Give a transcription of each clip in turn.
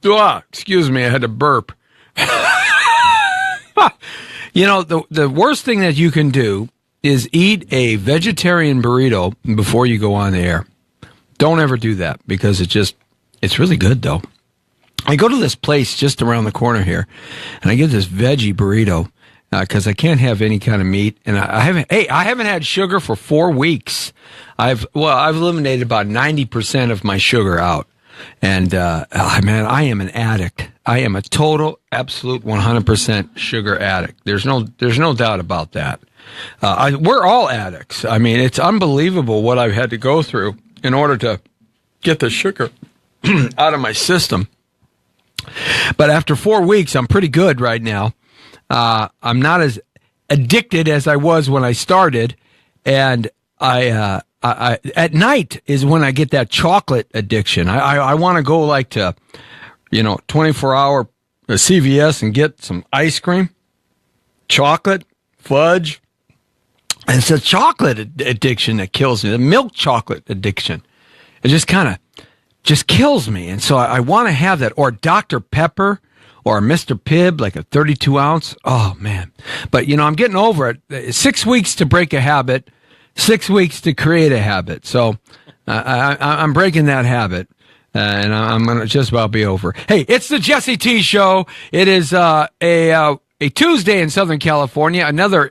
Excuse me, I had to burp. You know, the worst thing that you can do is eat a vegetarian burrito before you go on the air. Don't ever do that because it's really good, though. I go to this place just around the corner here, and I get this veggie burrito because I can't have any kind of meat, and I haven't had sugar for 4 weeks. I've eliminated about 90% of my sugar out, and man, I am an addict. I am a total, absolute 100% sugar addict. There's no doubt about that. We're all addicts. I mean, it's unbelievable what I've had to go through in order to get the sugar out of my system. But after 4 weeks, I'm pretty good right now. I'm not as addicted as I was when I started, and I at night is when I get that chocolate addiction. I want to go like to, 24-hour CVS and get some ice cream, chocolate, fudge. And it's a chocolate addiction that kills me, the milk chocolate addiction. It just kind of kills me. And so I want to have that, or Dr. Pepper or Mr. Pibb, like a 32 ounce. Oh, man. But, I'm getting over it. 6 weeks to break a habit, 6 weeks to create a habit. So I'm breaking that habit. And I'm going to just about be over. Hey, it's the Jesse T Show. It is a Tuesday in Southern California. Another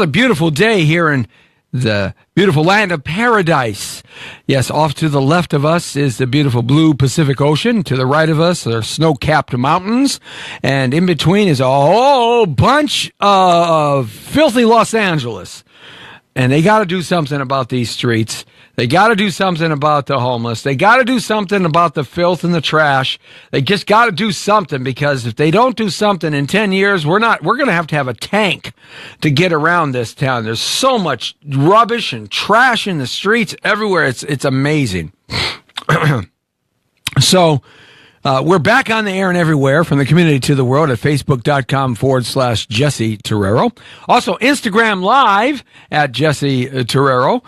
beautiful day here in the beautiful land of paradise. Yes, off to the left of us is the beautiful blue Pacific Ocean. To the right of us are snow-capped mountains. And in between is a whole bunch of filthy Los Angeles. And they got to do something about these streets. They got to do something about the homeless. They got to do something about the filth and the trash. They just got to do something, because if they don't do something in 10 years, we're going to have a tank to get around this town. There's so much rubbish and trash in the streets everywhere. It's amazing. So, we're back on the air and everywhere, from the community to the world, at facebook.com/Jesse Terrero. Also, Instagram Live at Jesse Terrero.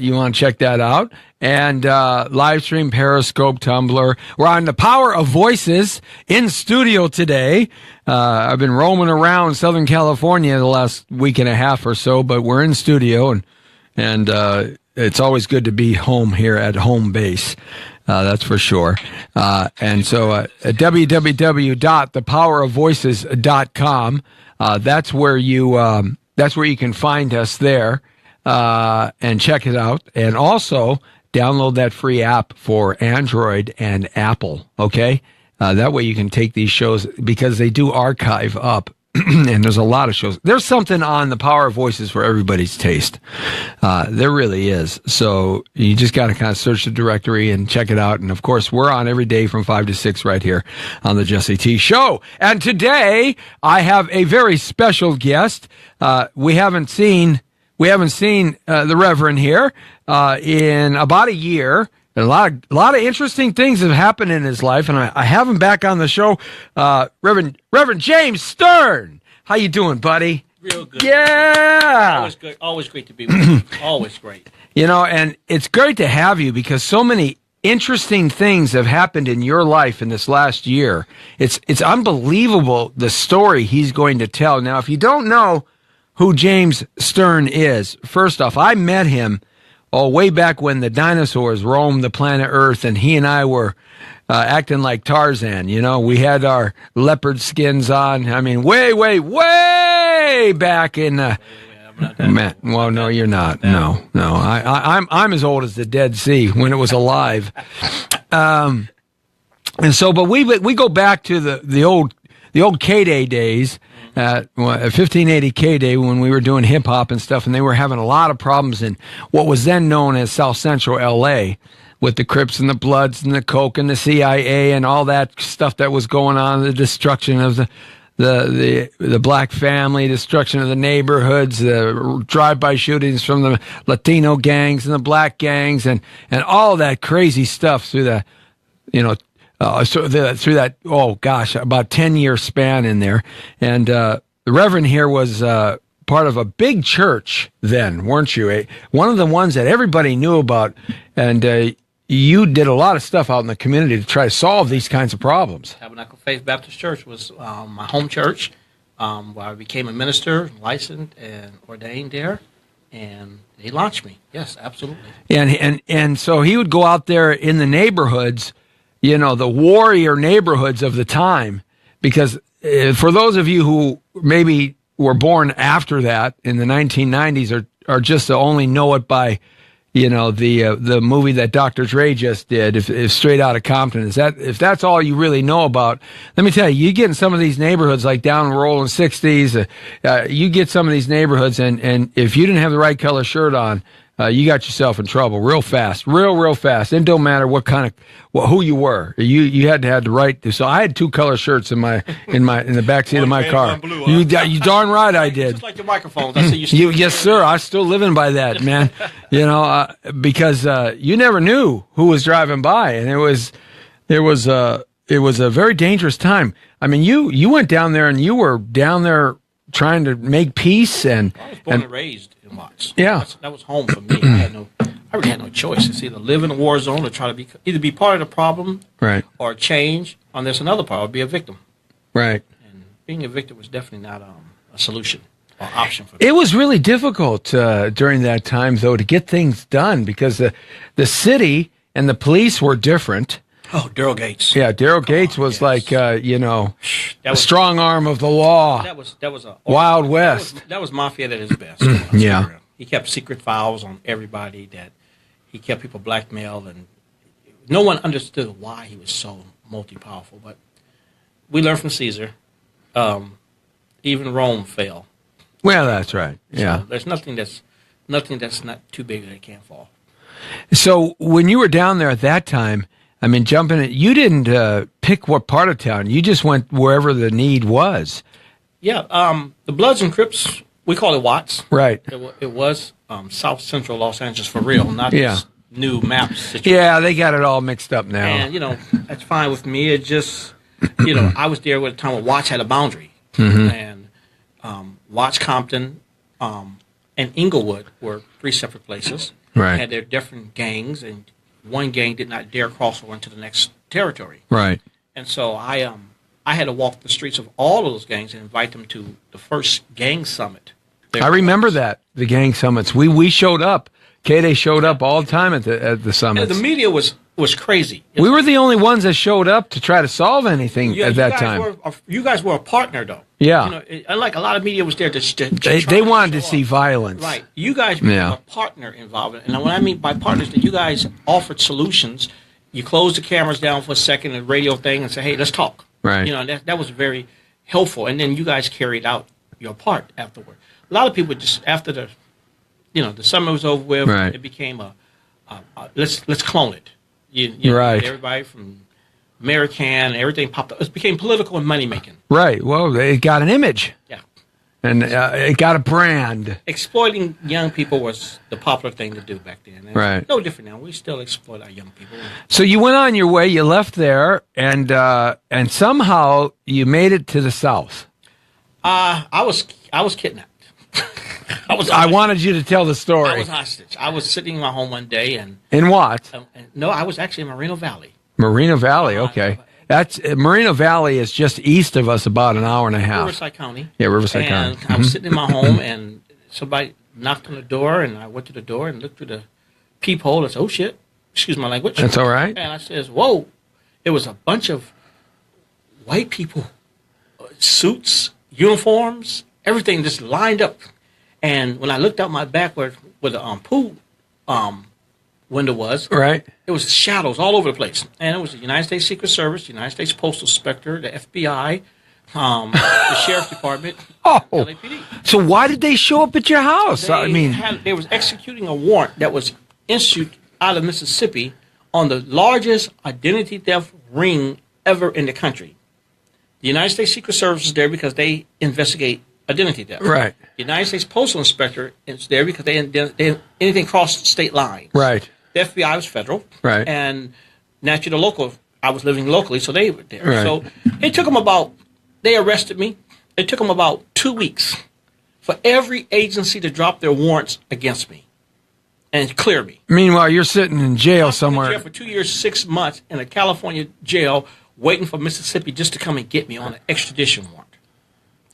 You want to check that out. And live stream, Periscope, Tumblr. We're on the Power of Voices in studio today. I've been roaming around Southern California the last week and a half or so, but we're in studio, and it's always good to be home here at home base. That's for sure. And so at www.thepowerofvoices.com, that's where you can find us there, and check it out. And also download that free app for Android and Apple. Okay. That way you can take these shows, because they do archive up. And there's a lot of shows. There's something on the Power of Voices for everybody's taste. There really is. So you just got to kind of search the directory and check it out. And of course, we're on every day from 5 to 6 right here on the Jesse T Show. And today I have a very special guest. We haven't seen the Reverend here in about a year. And a lot of interesting things have happened in his life, and I have him back on the show. Reverend James Stern, how you doing, buddy? Real good. Yeah. Always good. Always great to be with you. Always great. And it's great to have you, because so many interesting things have happened in your life in this last year. It's unbelievable, the story he's going to tell. Now, if you don't know who James Stern is, first off, I met him way back when the dinosaurs roamed the planet Earth, and he and I were acting like Tarzan. We had our leopard skins on. I mean, way back in. Well, no, you're not. No. I'm as old as the Dead Sea when it was alive. And so, but we go back to the old K-Day days. At 1580 K-Day, when we were doing hip-hop and stuff, and they were having a lot of problems in what was then known as South Central L.A., with the Crips and the Bloods and the Coke and the CIA and all that stuff that was going on, the destruction of the black family, destruction of the neighborhoods, the drive-by shootings from the Latino gangs and the black gangs, and all that crazy stuff through the, through that, about 10-year span in there. And the Reverend here was part of a big church then, weren't you? One of the ones that everybody knew about. And you did a lot of stuff out in the community to try to solve these kinds of problems. Tabernacle Faith Baptist Church was my home church, where I became a minister, licensed and ordained there, and they launched me. Yes, absolutely. And so he would go out there in the neighborhoods, you know, the warrior neighborhoods of the time, because for those of you who maybe were born after that in the 1990s or just only know it by, you know, the movie that Dr. Dre just did, if Straight Outta Compton, if that's all you really know about, let me tell you, you get in some of these neighborhoods like down in Rolling 60s, you get some of these neighborhoods, and if you didn't have the right color shirt on, you got yourself in trouble real fast, real fast. It don't matter what kind of who you were. You had to have the right to. So I had 2 color shirts in the back seat of my car. Blue, you darn right I did. Just like the microphones. I see you. Yes, sir. I'm still living by that, man. You know, because you never knew who was driving by, and it was a very dangerous time. I mean, you went down there, and you were down there trying to make peace, and I was born and raised in Watts. Yeah, that was home for me. I really had no choice. It's either live in a war zone or try to be part of the problem, right, or change. And there's another part, or be a victim, right. And being a victim was definitely not a solution or option for me. It was really difficult during that time, though, to get things done because the city and the police were different. Oh, Daryl Gates. Yeah, Daryl Gates was like, you know, a strong arm of the law. That was a Wild West. That was mafia at his best. Yeah. He kept secret files on everybody. That he kept people blackmailed, and no one understood why he was so multi-powerful. But we learned from Caesar. Even Rome fell. Well, that's right. Yeah. So there's nothing that's not too big that it can't fall. So when you were down there at that time, I mean, you didn't pick what part of town. You just went wherever the need was. Yeah, the Bloods and Crips, we call it Watts. Right. It was South Central Los Angeles for real, not this new maps situation. Yeah, they got it all mixed up now. And, you know, that's fine with me. It just, you know, I was there at a time when Watts had a boundary. Mm-hmm. And Watts, Compton, and Inglewood were 3 separate places. Right. Had their different gangs, and one gang did not dare cross over into the next territory. Right. And so I had to walk the streets of all of those gangs and invite them to the first gang summit. I remember that, the gang summits. We showed up. K-Day showed up all the time at the summits. And the media was crazy. We were the only ones that showed up to try to solve anything at that time. You guys were a partner, though. Yeah. You know, unlike a lot of media was there they wanted to see violence. Right. You guys were a partner involved. And what I mean by partners is that you guys offered solutions. You closed the cameras down for a second, the radio thing, and say, hey, let's talk. Right. You know, that was very helpful. And then you guys carried out your part afterward. A lot of people just, after the summer was over with, right, it became let's clone it. You right. know, everybody from American, everything popped up. It became political and money making. Right. Well, it got an image. Yeah. And it got a brand. Exploiting young people was the popular thing to do back then. And right. It's no different now. We still exploit our young people. So you went on your way. You left there, and somehow you made it to the South. I was kidnapped. I wanted you to tell the story. I was hostage. I was sitting in my home one day, and in what? No, I was actually in Moreno Valley. Moreno Valley. Okay. That's Moreno Valley is just east of us, about an hour and a half. Riverside County. Yeah, Riverside County. And I was sitting in my home, and somebody knocked on the door, and I went to the door and looked through the peephole and said, "Oh shit!" Excuse my language. That's all right. And I says, "Whoa!" It was a bunch of white people, suits, uniforms, everything just lined up. And when I looked out my back where the pool window was, right, it was shadows all over the place. And it was the United States Secret Service, the United States Postal Inspector, the FBI, the Sheriff's Department, LAPD. So why did they show up at your house? They was executing a warrant that was issued out of Mississippi on the largest identity theft ring ever in the country. The United States Secret Service is there because they investigate identity theft. Right. The United States Postal Inspector is there because they anything crossed state lines. Right. The FBI was federal. Right. And naturally the local, I was living locally, so they were there. Right. So it took them they arrested me. It took them about 2 weeks for every agency to drop their warrants against me. and clear me. Meanwhile, you're sitting in jail somewhere. I'm in jail for 2 years, 6 months in a California jail waiting for Mississippi just to come and get me on an extradition warrant.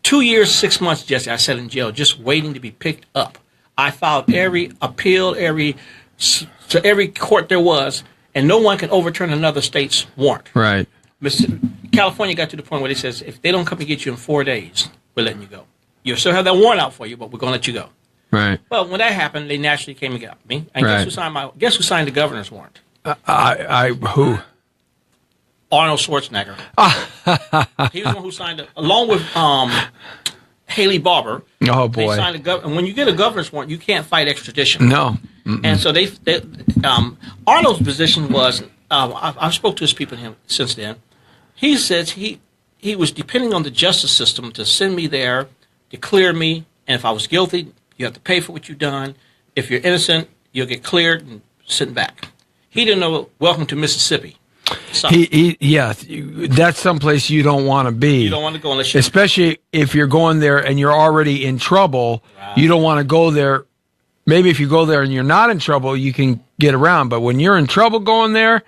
2 years, 6 months, Jesse, I sat in jail just waiting to be picked up. I filed every appeal, to every court there was, and no one can overturn another state's warrant. Right. California got to the point where they says, if they don't come and get you in 4 days, we're letting you go. You'll still have that warrant out for you, but we're going to let you go. Right. Well, when that happened, they naturally came and got me. And right. guess who signed the governor's warrant? Who? Arnold Schwarzenegger. He was the one who signed it, along with Haley Barber. Oh, boy. They signed and when you get a governor's warrant, you can't fight extradition. No. Mm-mm. And so Arnold's position was, I've spoke to his people since then. He says he was depending on the justice system to send me there, to clear me, and if I was guilty, you have to pay for what you've done. If you're innocent, you'll get cleared and sent back. He didn't know, welcome to Mississippi. So, that's someplace you don't want to be. You don't want to go unless you... Especially if you're going there and you're already in trouble. Right. You don't want to go there. Maybe if you go there and you're not in trouble, you can get around. But when you're in trouble going there,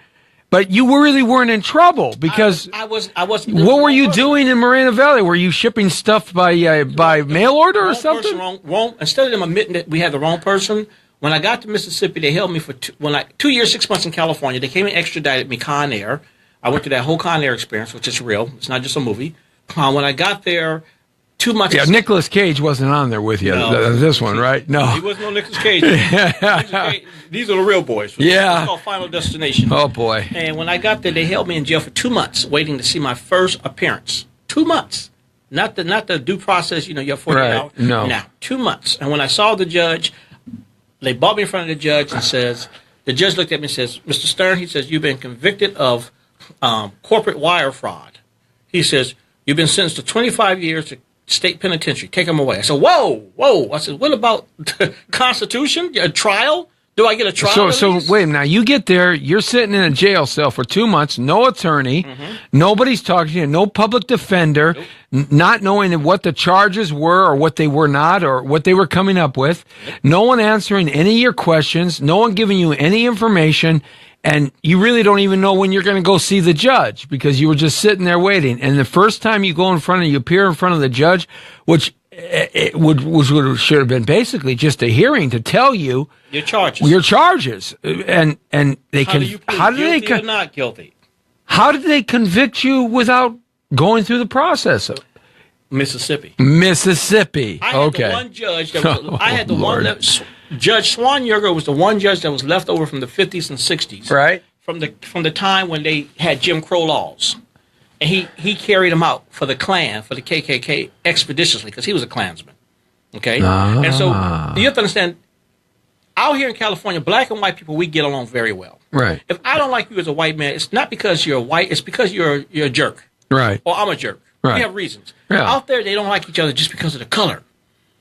but you really weren't in trouble because I was. What were you doing in Moreno Valley? Were you shipping stuff by mail order or something? Wrong. Instead of them admitting that we had the wrong person, when I got to Mississippi, they held me for 2 years, 6 months in California. They came and extradited me, Con Air. I went through that whole Con Air experience, which is real. It's not just a movie. When I got there, 2 months. Yeah, Nicolas Cage wasn't on there with you. No. This one, right? No, he wasn't on Nicolas Cage. These are the real boys. Yeah, it's called Final Destination. Oh boy! And when I got there, they held me in jail for 2 months, waiting to see my first appearance. 2 months, not the due process. You have 48 hours. No, 2 months. And when I saw the judge, they brought me in front of the judge and says, the judge looked at me and says, Mr. Stern, he says, you've been convicted of corporate wire fraud. He says, you've been sentenced to 25 years to state penitentiary. Take him away. I said, whoa. I said, what about the Constitution? A trial? Do I get a trial? So wait, now you get there, you're sitting in a jail cell for 2 months, no attorney, nobody's talking to you, no public defender, not knowing what the charges were or what they were not or what they were coming up with, no one answering any of your questions, no one giving you any information, and you really don't even know when you're going to go see the judge because you were just sitting there waiting. And the first time you appear in front of the judge, which should have been basically just a hearing to tell you your charges, and they not guilty? How did they convict you without going through the process of Mississippi? I had the one judge that was, Judge Swanyeager was the one judge that was left over from the 50s and 60s, right? From the time when they had Jim Crow laws. And he carried them out for the Klan, for the KKK, expeditiously, because he was a Klansman. Okay? And so you have to understand, out here in California, black and white people, we get along very well. Right. If I don't like you as a white man, it's not because you're white, it's because you're a jerk. Right. Or I'm a jerk. Right. We have reasons. Yeah. Out there, they don't like each other just because of the color.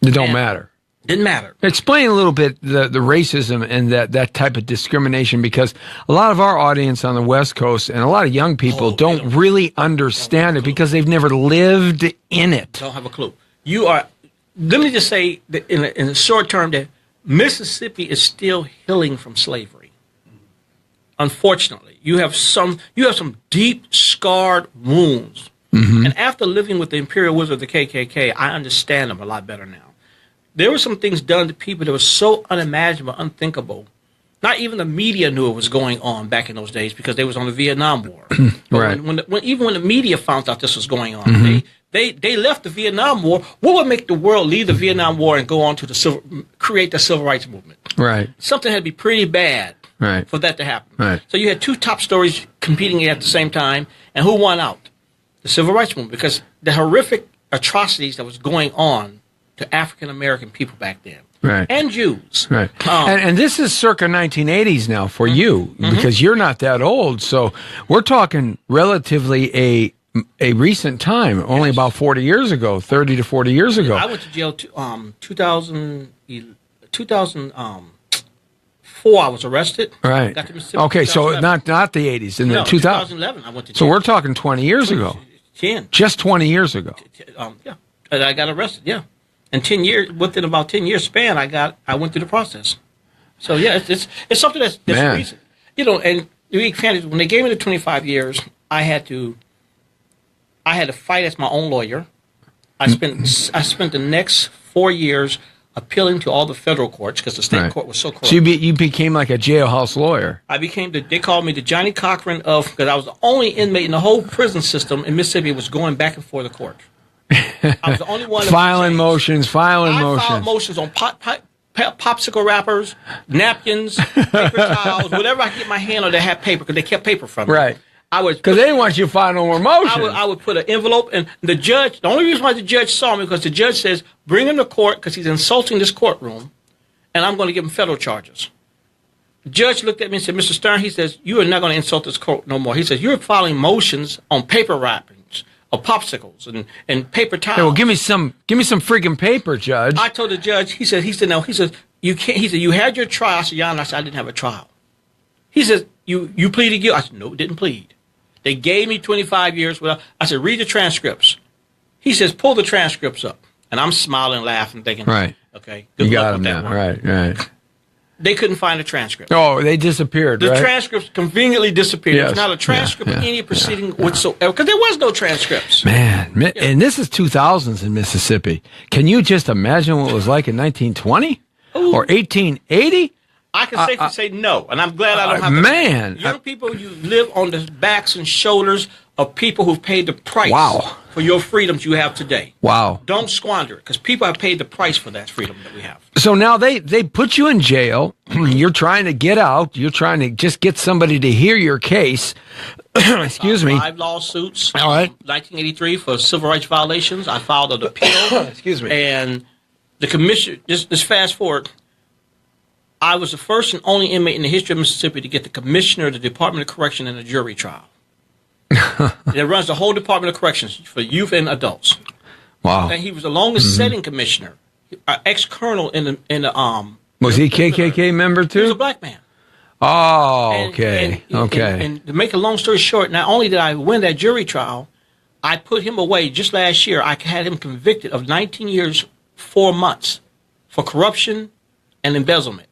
It don't matter. Didn't matter. Explain a little bit the racism and that type of discrimination, because a lot of our audience on the West Coast and a lot of young people don't really understand it because they've never lived in it. Don't have a clue. Let me just say that in the short term that Mississippi is still healing from slavery. Unfortunately, you have some deep scarred wounds. Mm-hmm. And after living with the Imperial Wizard of the KKK, I understand them a lot better now. There were some things done to people that were so unimaginable, unthinkable. Not even the media knew it was going on back in those days because they was on the Vietnam War. Right. Even when the media found out this was going on, they left the Vietnam War. What would make the world leave the Vietnam War and go on to create the civil rights movement? Right. Something had to be pretty bad for that to happen. Right. So you had two top stories competing at the same time, and who won out? The civil rights movement, because the horrific atrocities that was going on to African American people back then, and Jews, and this is circa 1980s now for you, because you're not that old. So we're talking relatively a recent time, only about 40 years ago, 30 to 40 years ago. I went to jail 2004. I was arrested. Right. Got to Mississippi. Okay, so not the 80s, in the 2011. I went to jail. So we're talking 20 years ago. 10. Just 20 years ago. Yeah, and I got arrested. Yeah. And 10 years, within about 10 years span, I went through the process. So yeah, it's something that's recent. You know, and when they gave me the 25 years, I had to fight as my own lawyer. I spent the next 4 years appealing to all the federal courts because the state court was so corrupt. So you became like a jailhouse lawyer. I became they called me the Johnny Cochran because I was the only inmate in the whole prison system in Mississippi was going back and forth the court. I was the only one filing motions. I filed motions on popsicle wrappers, napkins, paper towels, whatever I could get my hand on that had paper because they kept paper from me. Right. Because they didn't want you to file no more motions. I would put an envelope, and the only reason why the judge saw me because the judge says, bring him to court because he's insulting this courtroom, and I'm going to give him federal charges. The judge looked at me and said, Mr. Stern, he says, you are not going to insult this court no more. He says, you're filing motions on paper wrappings of popsicles and paper towels. Hey, well, give me some freaking paper, Judge. I told the judge, he said, no. He says, you can't. He said, you had your trial. I said, yeah, and I said, I didn't have a trial. He says, you pleaded guilty. I said, no, didn't plead. They gave me 25 years. Well, I said, read the transcripts. He says, pull the transcripts up. And I'm smiling, laughing, thinking, right. Okay, good you got them now. Right. They couldn't find the transcript. Oh, they disappeared, The transcripts conveniently disappeared. Yes. There's not a transcript of any proceeding whatsoever, because there was no transcripts. Man, and this is 2000s in Mississippi. Can you just imagine what it was like in 1920 or 1880? I can safely say no, and I'm glad I don't have man. Young people, you live on the backs and shoulders of people who've paid the price for your freedoms you have today. Wow. Don't squander it, because people have paid the price for that freedom that we have. So now they put you in jail. You're trying to get out. You're trying to just get somebody to hear your case. Excuse me. 5 lawsuits. All right. 1983 for civil rights violations. I filed an appeal. Excuse me. And the commission, just fast forward, I was the first and only inmate in the history of Mississippi to get the commissioner of the Department of Correction in a jury trial. It runs the whole Department of Corrections for youth and adults. Wow. And he was the longest setting commissioner, ex-colonel in the Was he KKK member too? He was a black man. Oh, okay. And to make a long story short, not only did I win that jury trial, I put him away just last year. I had him convicted of 19 years, 4 months for corruption and embezzlement.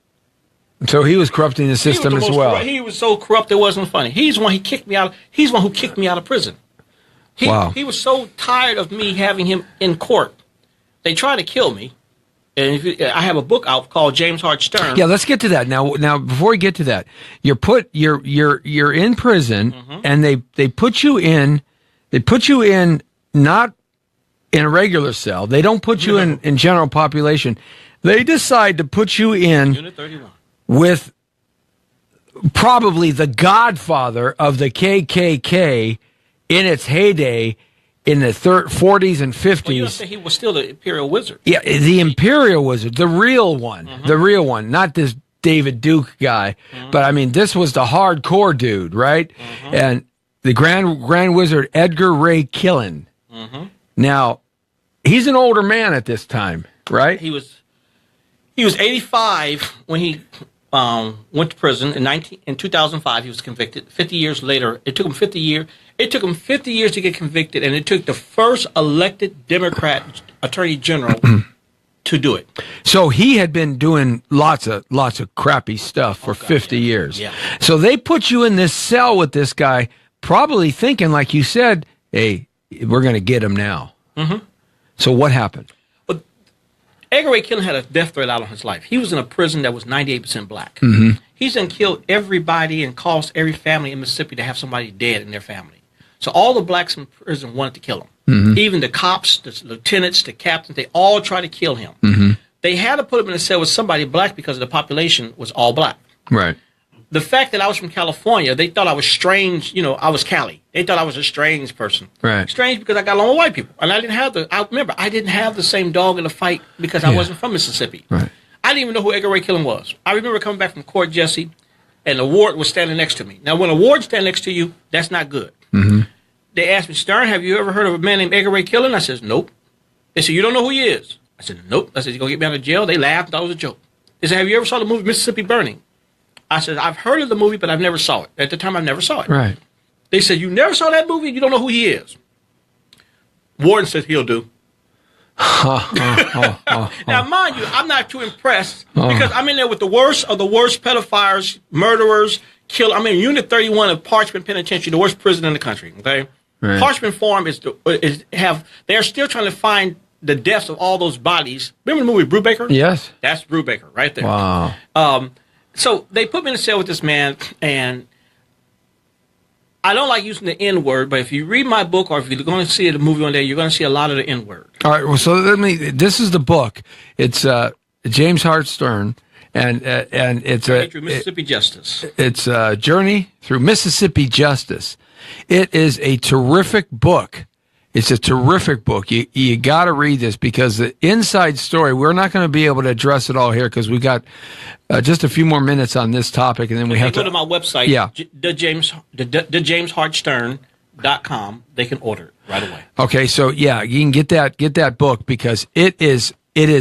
So he was corrupting the system as well. He was so corrupt it wasn't funny. He's the one who kicked me out of prison. He was so tired of me having him in court. They tried to kill me. And I have a book out called James Hart Stern. Yeah, let's get to that. Now before we get to that, you're in prison and they put you in not in a regular cell. They don't put you in general population. They decide to put you in Unit 31. With probably the godfather of the KKK in its heyday in the 40s and 50s. Well, you don't say he was still the Imperial Wizard. Yeah, the Imperial Wizard, the real one, not this David Duke guy. But I mean, this was the hardcore dude, right? And the Grand Wizard Edgar Ray Killen. Now, he's an older man at this time, right? He was 85 when he went to prison. In 2005, he was convicted. 50 years later, it took him 50 years. It took him 50 years to get convicted, and it took the first elected Democrat Attorney General to do it. So he had been doing lots of crappy stuff for 50 years. Yeah. So they put you in this cell with this guy, probably thinking, like you said, hey, we're going to get him now. So what happened? Edgar Ray Killen had a death threat out on his life. He was in a prison that was 98% black. He's done killed everybody and caused every family in Mississippi to have somebody dead in their family. So all the blacks in prison wanted to kill him. Even the cops, the lieutenants, the captains, they all tried to kill him. They had to put him in a cell with somebody black because the population was all black. Right. The fact that I was from California, they thought I was strange. You know, I was Cali. They thought I was a strange person. Right. Strange because I got along with white people. And I didn't have the same dog in the fight because I wasn't from Mississippi. Right. I didn't even know who Edgar Ray Killen was. I remember coming back from court, Jesse, and the ward was standing next to me. Now, when a ward stands next to you, that's not good. They asked me, Stern, have you ever heard of a man named Edgar Ray Killen? I said, nope. They said, you don't know who he is? I said, nope. I said, you going to get me out of jail? They laughed and thought it was a joke. They said, have you ever saw the movie Mississippi Burning? I said, I've heard of the movie, but I've never saw it. At the time, I never saw it. Right. They said, you never saw that movie? You don't know who he is. Warden said, he'll do. Now, mind you, I'm not too impressed because I'm in there with the worst of the worst pedophiles, murderers, killers. I'm in Unit 31 of Parchment Penitentiary, the worst prison in the country. Okay, right. Parchment Farm they're still trying to find the deaths of all those bodies. Remember the movie Brubaker? Yes, that's Brubaker right there. Wow. So they put me in a cell with this man, and I don't like using the N word, but if you read my book or if you're going to see the movie on there, you're going to see a lot of the N word. All right. Well, so this is the book. It's James Hart Stern, and it's Journey through Mississippi Justice. It's a journey through Mississippi Justice. It is a terrific book. It's a terrific book. You got to read this because the inside story, we're not going to be able to address it all here because we got just a few more minutes on this topic, and then we have to go to my website, yeah, thejameshartstern.com. They can order it right away. Okay, so yeah, you can get that book because it is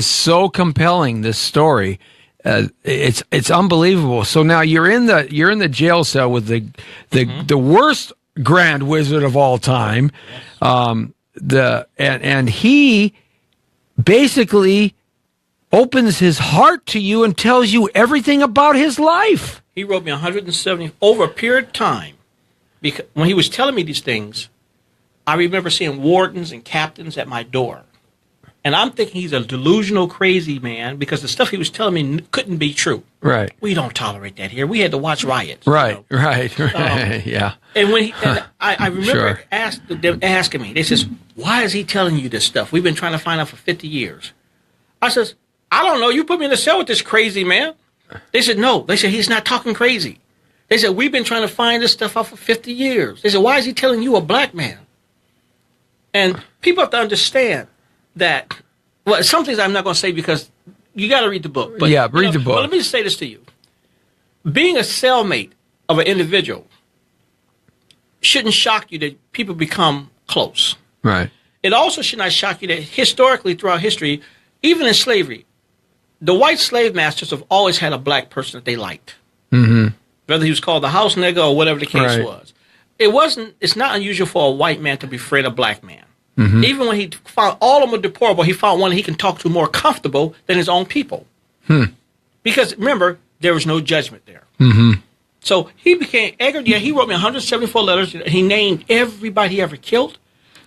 so compelling. This story, it's unbelievable. So now you're in the jail cell with the worst Grand Wizard of all time. And he basically opens his heart to you and tells you everything about his life. He wrote me 170 over a period of time. Because when he was telling me these things, I remember seeing wardens and captains at my door. And I'm thinking he's a delusional, crazy man because the stuff he was telling me couldn't be true. Right. We don't tolerate that here. We had to watch riots. Right, right. Yeah. And I remember them asking me, they says, why is he telling you this stuff? We've been trying to find out for 50 years. I says, I don't know. You put me in a cell with this crazy man. They said, no. They said, he's not talking crazy. They said, we've been trying to find this stuff out for 50 years. They said, why is he telling you, a black man? And people have to understand that, well, some things I'm not going to say because you got to read the book. But, yeah, read the book. Well, let me just say this to you. Being a cellmate of an individual shouldn't shock you that people become close. Right. It also should not shock you that historically, throughout history, even in slavery, the white slave masters have always had a black person that they liked. Mm-hmm. Whether he was called the house nigger or whatever the case was. It's not unusual for a white man to befriend a black man. Mm-hmm. Even when he found all of them deplorable, he found one he can talk to more comfortable than his own people. Because remember, there was no judgment there. Mm-hmm. So he became Edgar. Yeah, he wrote me 174 letters. He named everybody he ever killed.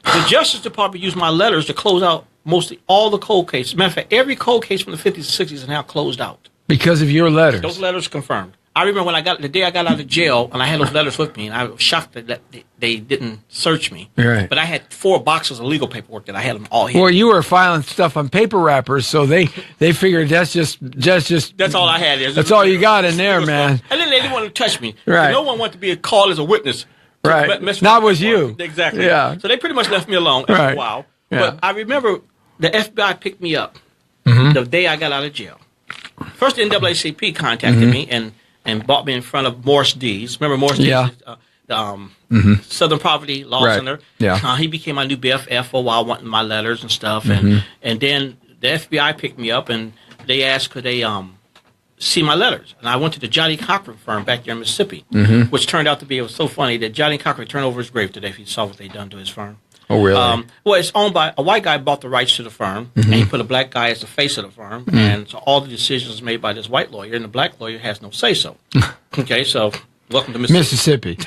The Justice Department used my letters to close out mostly all the cold cases. Matter of fact, every cold case from the 50s and 60s is now closed out. Because of your letters. Those letters confirmed. I remember the day I got out of jail, and I had those letters with me, and I was shocked that they didn't search me. Right. But I had 4 boxes of legal paperwork that I had them all here. Well, you were filing stuff on paper wrappers, so they figured that's all I had. That's all you got in there, man. And then they didn't want to touch me. Right. No one wanted to be called as a witness. Right. Not was you. Exactly. Yeah. So they pretty much left me alone after a while. Yeah. But I remember the FBI picked me up the day I got out of jail. First, the NAACP contacted me and brought me in front of Morris Dees. Remember Morris Dees? Yeah. Southern Poverty Law Center. Yeah. He became my new BFF for a while, wanting my letters and stuff. And then the FBI picked me up, and they asked could they see my letters. And I went to the Johnny Cochran firm back there in Mississippi, which turned out to be, it was so funny that Johnny Cochran turned over his grave today if he saw what they'd done to his firm. Oh, really? Well, it's owned by a white guy bought the rights to the firm, and he put a black guy as the face of the firm, and so all the decisions made by this white lawyer, and the black lawyer has no say-so. Okay, so welcome to Mississippi.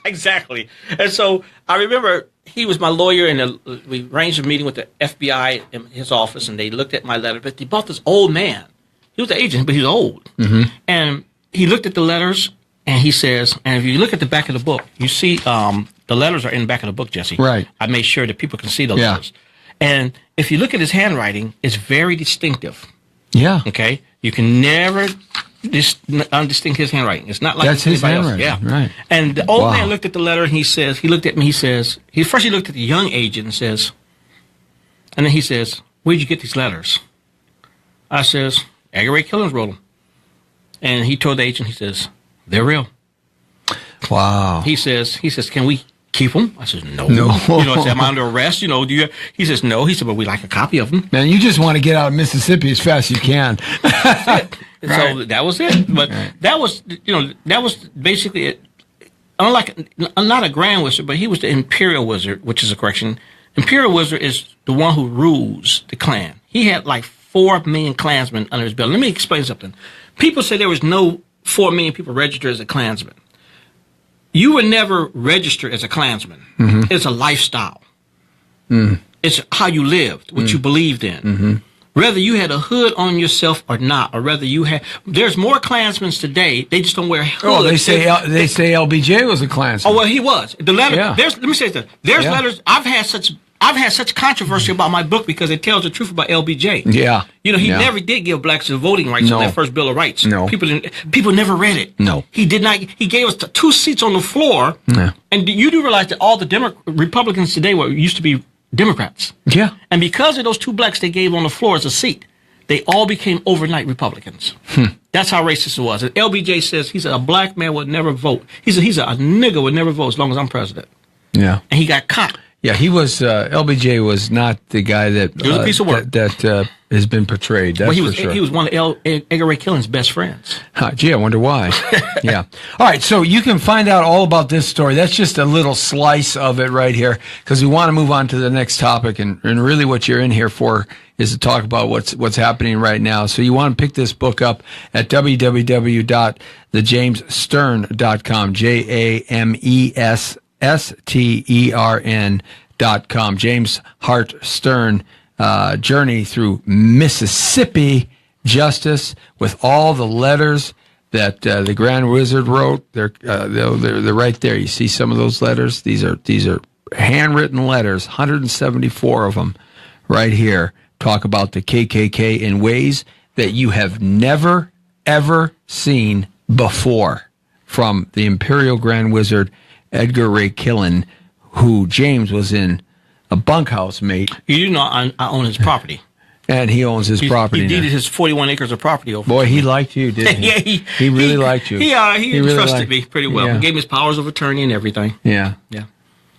Exactly. And so I remember he was my lawyer, and we arranged a meeting with the FBI in his office, and they looked at my letter, but they bought this old man. He was the agent, but he's old. And he looked at the letters, and he says, and if you look at the back of the book, you see the letters are in the back of the book, Jesse. Right. I made sure that people can see the letters. And if you look at his handwriting, it's very distinctive. Yeah. Okay? You can never undistinct his handwriting. It's not like that's his handwriting. Yeah. Right. And the old man looked at the letter, and he looked at me, first he looked at the young agent and says, and then he says, where'd you get these letters? I says, Edgar Ray Killings wrote them. And he told the agent, he says, they're real. Wow. He says, can we keep them? I says, no. Am I under arrest? He says, no. He said, but we like a copy of them. Man, you just want to get out of Mississippi as fast as you can. So that was it. But that was basically it. I'm not a Grand Wizard, but he was the Imperial Wizard, which is a correction. Imperial Wizard is the one who rules the Klan. He had like 4 million Klansmen under his belt. Let me explain something. People say there was no 4 million people registered as a Klansman. You were never registered as a Klansman. It's a lifestyle. It's how you lived, what you believed in. Whether you had a hood on yourself or not, or whether you had, there's more Klansmen today. They just don't wear hoods. Oh, they say LBJ was a Klansman. Oh well, he was. The letter. Yeah. Let me say this. There's letters. I've had such controversy about my book because it tells the truth about LBJ. Yeah. You know, he never did give blacks the voting rights in that first Bill of Rights. No. People never read it. No. He did not. He gave us 2 seats on the floor. Yeah. And you do realize that all the Republicans today used to be Democrats. Yeah. And because of those 2 blacks they gave on the floor as a seat, they all became overnight Republicans. That's how racist it was. And LBJ says he said a black man would never vote. He said a nigger would never vote as long as I'm president. Yeah. And he got caught. Yeah, he was LBJ was not the guy that He was a piece of work. that has been portrayed. That's for sure. He was one of Edgar Ray Killing's best friends. Gee, I wonder why. Yeah. All right, so you can find out all about this story. That's just a little slice of it right here, because we want to move on to the next topic, and really what you're in here for is to talk about what's happening right now. So you want to pick this book up at www.thejamesstern.com, JamesStern.com. James Hart Stern, journey through Mississippi justice, with all the letters that the Grand Wizard wrote. They're right there. You see some of those letters. These are handwritten letters, 174 of them, right here. Talk about the KKK in ways that you have never ever seen before, from the Imperial Grand Wizard Edgar Ray Killen, who James was in a bunkhouse mate. You do know I own his property. And he owns his property He now. deeded his 41 acres of property over. Boy, he liked you, didn't he? Yeah, he really liked you. He really trusted me pretty well. Yeah. He gave me his powers of attorney and everything. Yeah. Yeah.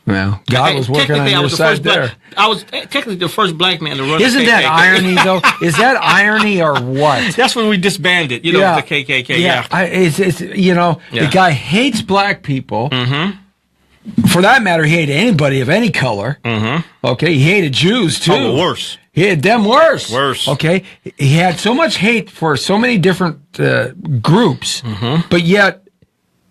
Well, God was working on your side there. I was technically the first black man to run Isn't the KKK. that irony, though? Is that irony or what? That's when we disbanded, the KKK. Yeah. It's the guy hates black people. For that matter, he hated anybody of any color. Okay, he hated Jews, too. Oh, worse. He hated them worse. Worse. Okay, he had so much hate for so many different groups, but yet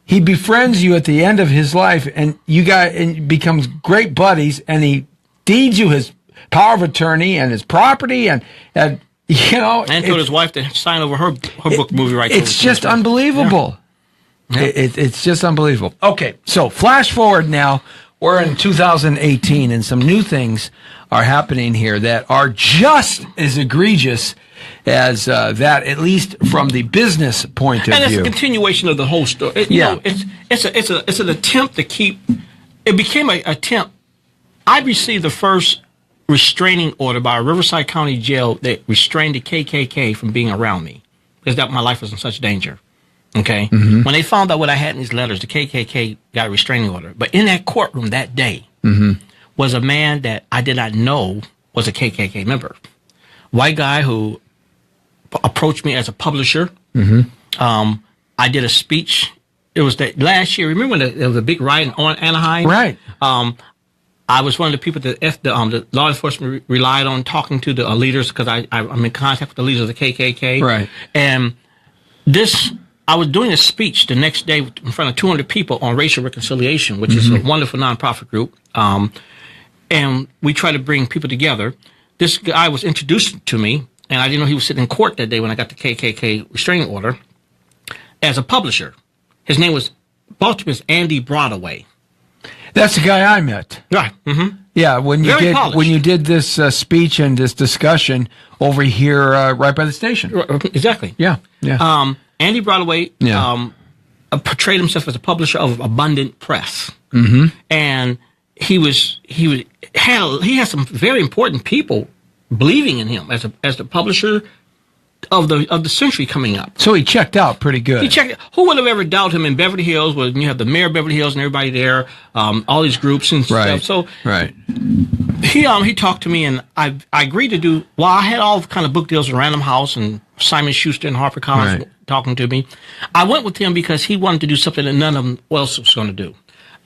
he befriends you at the end of his life, and and becomes great buddies, and he deeds you his power of attorney and his property, and told his wife to sign over her book movie rights. It's just unbelievable. Yeah. It's just unbelievable. Okay, so flash forward now. We're in 2018, and some new things are happening here that are just as egregious as that, at least from the business point of view. And it's a continuation of the whole story. It's an attempt to keep. It became an attempt. I received the first restraining order by a Riverside County jail that restrained the KKK from being around me, because my life was in such danger. Okay? When they found out what I had in these letters, the KKK got a restraining order. But in that courtroom that day was a man that I did not know was a KKK member. White guy who approached me as a publisher. I did a speech. It was that last year. Remember when there was a big riot in Anaheim? Right. I was one of the people that the law enforcement relied on, talking to the leaders, because I'm in contact with the leaders of the KKK. Right. And I was doing a speech the next day in front of 200 people on racial reconciliation, which is a wonderful nonprofit group. And we try to bring people together. This guy was introduced to me, and I didn't know he was sitting in court that day when I got the KKK restraining order, as a publisher. His name was Baltimore's Andy Broadway. That's the guy I met. Right. Yeah, when you did this speech and this discussion over here, right by the station. Exactly. Yeah. Andy Broadway portrayed himself as a publisher of Abundant Press, and he had some very important people believing in him as the publisher of the century coming up. So he checked out pretty good. He checked. Who would have ever doubted him in Beverly Hills? When you have the mayor of Beverly Hills and everybody there, all these groups and stuff. So he talked to me, and I agreed to do. Well, I had all kind of book deals with Random House and Simon Schuster and HarperCollins talking to me. I went with him because he wanted to do something that none of them else was going to do.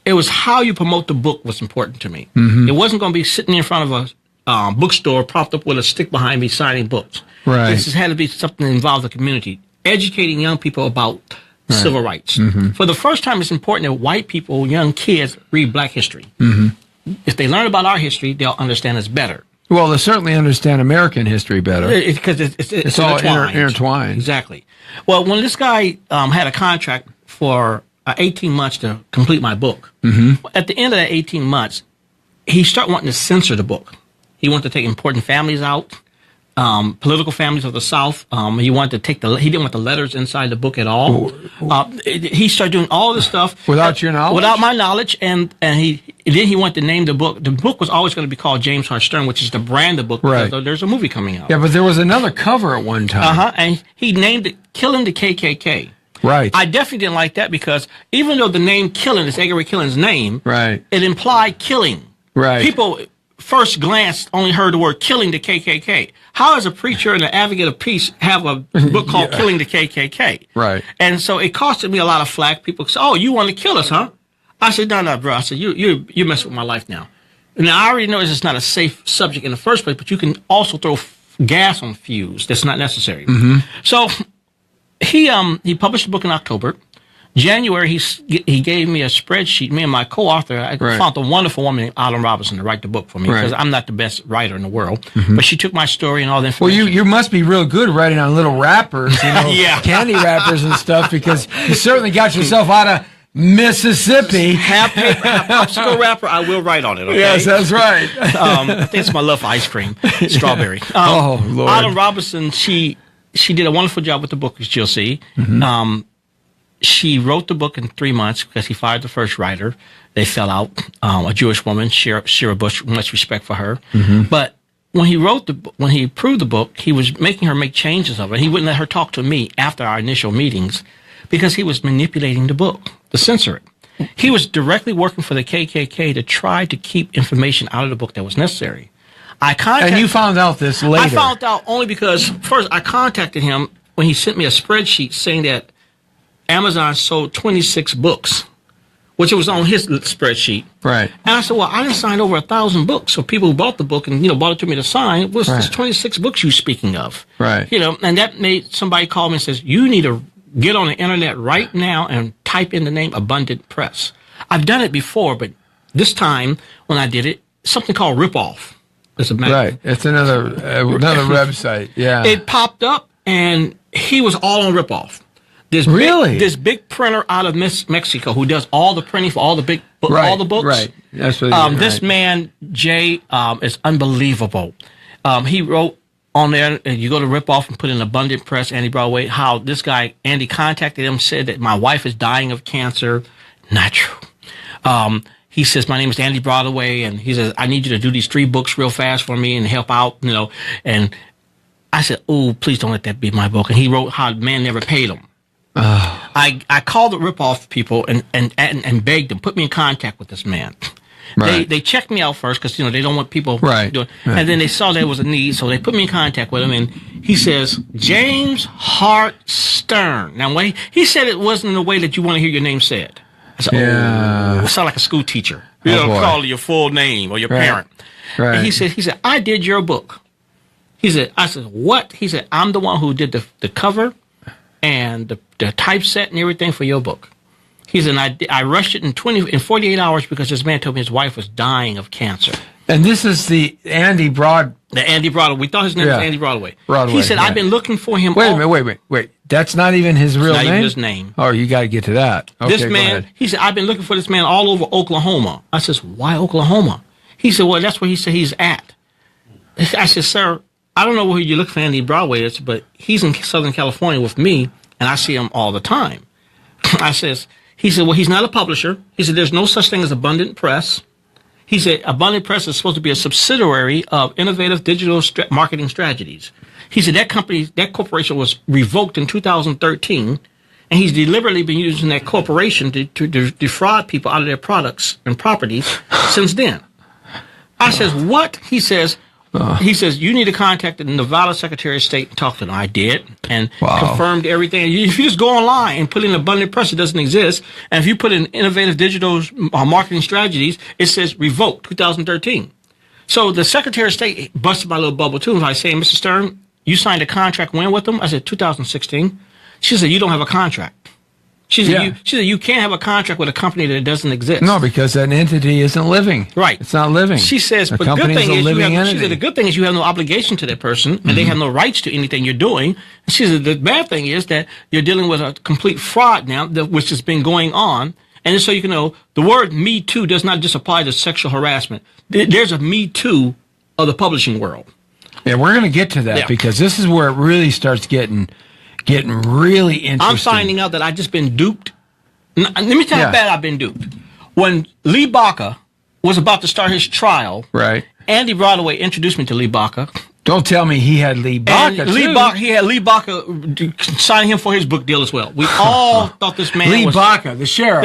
It was how you promote the book was important to me. It wasn't going to be sitting in front of a bookstore propped up with a stick behind me signing books. Right. This had to be something that involved the community, educating young people about civil rights. For the first time, it's important that white people, young kids, read black history. If they learn about our history, they'll understand us better. Well, they certainly understand American history better. Because it's all intertwined. intertwined. Exactly. Well, when this guy had a contract for 18 months to complete my book, at the end of that 18 months, he started wanting to censor the book. He wanted to take important families out, political families of the South. He wanted to he didn't want the letters inside the book at all. He started doing all this stuff without your knowledge, without my knowledge, and then he wanted to name the book. The book was always going to be called James Hart Stern, which is the brand of the book. Right. Because there's a movie coming out. Yeah, but there was another cover at one time. And he named it "Killing the KKK." Right. I definitely didn't like that because even though the name "Killing" is Edgar Ray Killing's name, right, it implied killing. Right. People first glance only heard the word "killing the KKK." How does a preacher and an advocate of peace have a book called "Killing the KKK"? Right. And so it costed me a lot of flack. People say, "Oh, you want to kill us, huh?" I said, "No, bro." I said, "You mess with my life now." And I already know it's not a safe subject in the first place, but you can also throw gas on fuse. That's not necessary. So he published the book in October. January, he gave me a spreadsheet. Me and my co-author, I found a wonderful woman named Alan Robinson to write the book for me because I'm not the best writer in the world. But she took my story and all the information. Well, you must be real good writing on little wrappers, candy wrappers and stuff, because you certainly got yourself out of Mississippi. Have popsicle wrapper, I will write on it, okay? Yes, that's right. I think it's my love for ice cream, strawberry. Oh, Lord. Alan Robinson, she did a wonderful job with the book, as you'll see. She wrote the book in 3 months because he fired the first writer. They fell out. A Jewish woman, Shira Bush, much respect for her. But when he approved the book, he was making her make changes of it. He wouldn't let her talk to me after our initial meetings because he was manipulating the book to censor it. He was directly working for the KKK to try to keep information out of the book that was necessary. And you found out this later. I found out only because first I contacted him when he sent me a spreadsheet saying that Amazon sold 26 books, which it was on his spreadsheet. Right. And I said, well, I didn't sign over 1,000 books. So people who bought the book and, bought it to me to sign, what's this 26 books you speaking of? Right. And that made somebody call me and says, you need to get on the internet right now and type in the name Abundant Press. I've done it before, but this time when I did it, something called Ripoff. Right. It's another website. Yeah. It popped up and he was all on Ripoff. This big printer out of Mexico who does all the printing for all the all the books. Right. That's what this man, Jay, is unbelievable. He wrote on there, you go to Ripoff and put in Abundant Press, Andy Broadway, how this guy, Andy, contacted him, said that my wife is dying of cancer. Not true. He says, my name is Andy Broadway, and he says, I need you to do these 3 books real fast for me and help out, And I said, oh, please don't let that be my book. And he wrote how the man never paid him. I called the Ripoff people and begged them, put me in contact with this man. Right. They checked me out first because they don't want people doing. And then they saw there was a need, so they put me in contact with him. And he says James Hart Stern. Now, he said it wasn't in the way that you want to hear your name said. I said, oh, it sound like a school teacher. You don't call your full name or your parent. Right. And he said, I did your book. I said, what? He said, I'm the one who did the cover and the typeset and everything for your book. He said, I rushed it in 48 hours because this man told me his wife was dying of cancer. And this is the Andy Broadway. We thought his name was Andy Broadway. He said, I've been looking for him. Wait a minute, wait. That's not even his real name? Not even his name. Oh, you got to get to that. Okay, this man, he said, I've been looking for this man all over Oklahoma. I says, why Oklahoma? He said, well, that's where he said he's at. I said, sir, I don't know where you look for Andy Broadway is, but he's in Southern California with me, and I see him all the time. He said, well, he's not a publisher. He said, there's no such thing as Abundant Press. He said, Abundant Press is supposed to be a subsidiary of Innovative Digital Marketing Strategies. He said, that corporation was revoked in 2013, and he's deliberately been using that corporation to defraud people out of their products and properties since then. I says, what? He says, He says, you need to contact the Nevada Secretary of State and talk to them. I did, and confirmed everything. If you just go online and put in abundant press, it doesn't exist. And if you put in innovative digital marketing strategies, it says revoked 2013. So the Secretary of State busted my little bubble too by saying, Mr. Stern, you signed a contract when with them? I said, 2016. She said, you don't have a contract. She said, you can't have a contract with a company that doesn't exist. No, because that entity isn't living. Right. It's not living. She says, but the good thing is you have no obligation to that person, and they have no rights to anything you're doing. And she said, the bad thing is that you're dealing with a complete fraud now, which has been going on. And so you can know, the word Me Too does not just apply to sexual harassment. There's a Me Too of the publishing world. Yeah, we're going to get to that because this is where it really starts getting really interesting. I'm finding out that I've just been duped. Let me tell you how bad I've been duped. When Lee Baca was about to start his trial, right? Andy Broadway introduced me to Lee Baca. Don't tell me he had Lee Baca, he had Lee Baca signing him for his book deal as well. We all thought this man Lee was... Baca, the sheriff.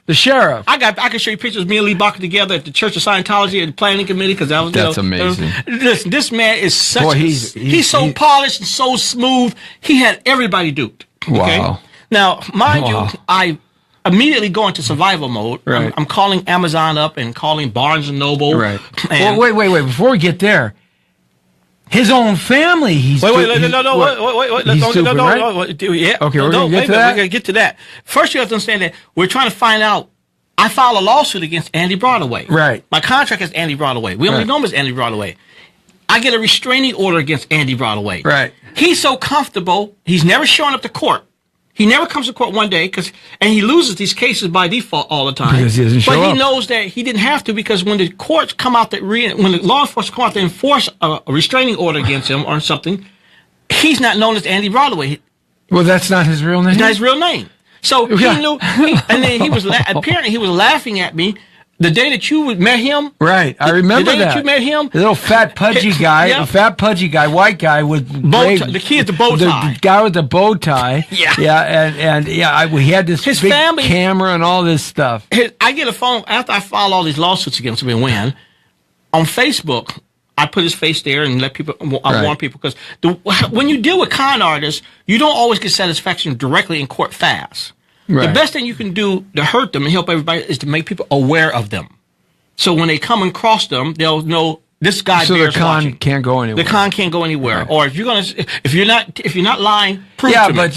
The sheriff. I can show you pictures of me and Lee Baca together at the Church of Scientology and the planning committee because that was... That's amazing. Listen, this man is such... Boy, he's so polished and so smooth. He had everybody duped. Okay? Wow. Now, mind you, I immediately go into survival mode. Right. I'm calling Amazon up and calling Barnes & Noble. Right. Well, wait. Before we get there... His own family. Wait. Yeah. Okay, we're gonna get to that. First, you have to understand that we're trying to find out. I filed a lawsuit against Andy Broadway. Right. My contract is Andy Broadway. We only know him as Andy Broadway. I get a restraining order against Andy Broadway. Right. He's so comfortable. He's never showing up to court. He never comes to court one day and he loses these cases by default all the time. Because he doesn't show up. But he knows that he didn't have to because when the courts come out when the law enforcement come out to enforce a restraining order against him or something, he's not known as Andy Broadway. Well, that's not his real name. It's not his real name. So he knew, and then he was apparently he was laughing at me. The day that you met him, right? I remember the day that you met him, the little fat pudgy guy, white guy with the kid with the bow tie, the guy with the bow tie, we had this big camera and all this stuff. I get a phone after I file all these lawsuits against him and win on Facebook. I put his face there and let people. I warn people because when you deal with con artists, you don't always get satisfaction directly in court fast. Right. The best thing you can do to hurt them and help everybody is to make people aware of them. So when they come and cross them, they'll know this guy. So the con can't go anywhere. The con can't go anywhere. Right. Or if you're not lying, prove to me. But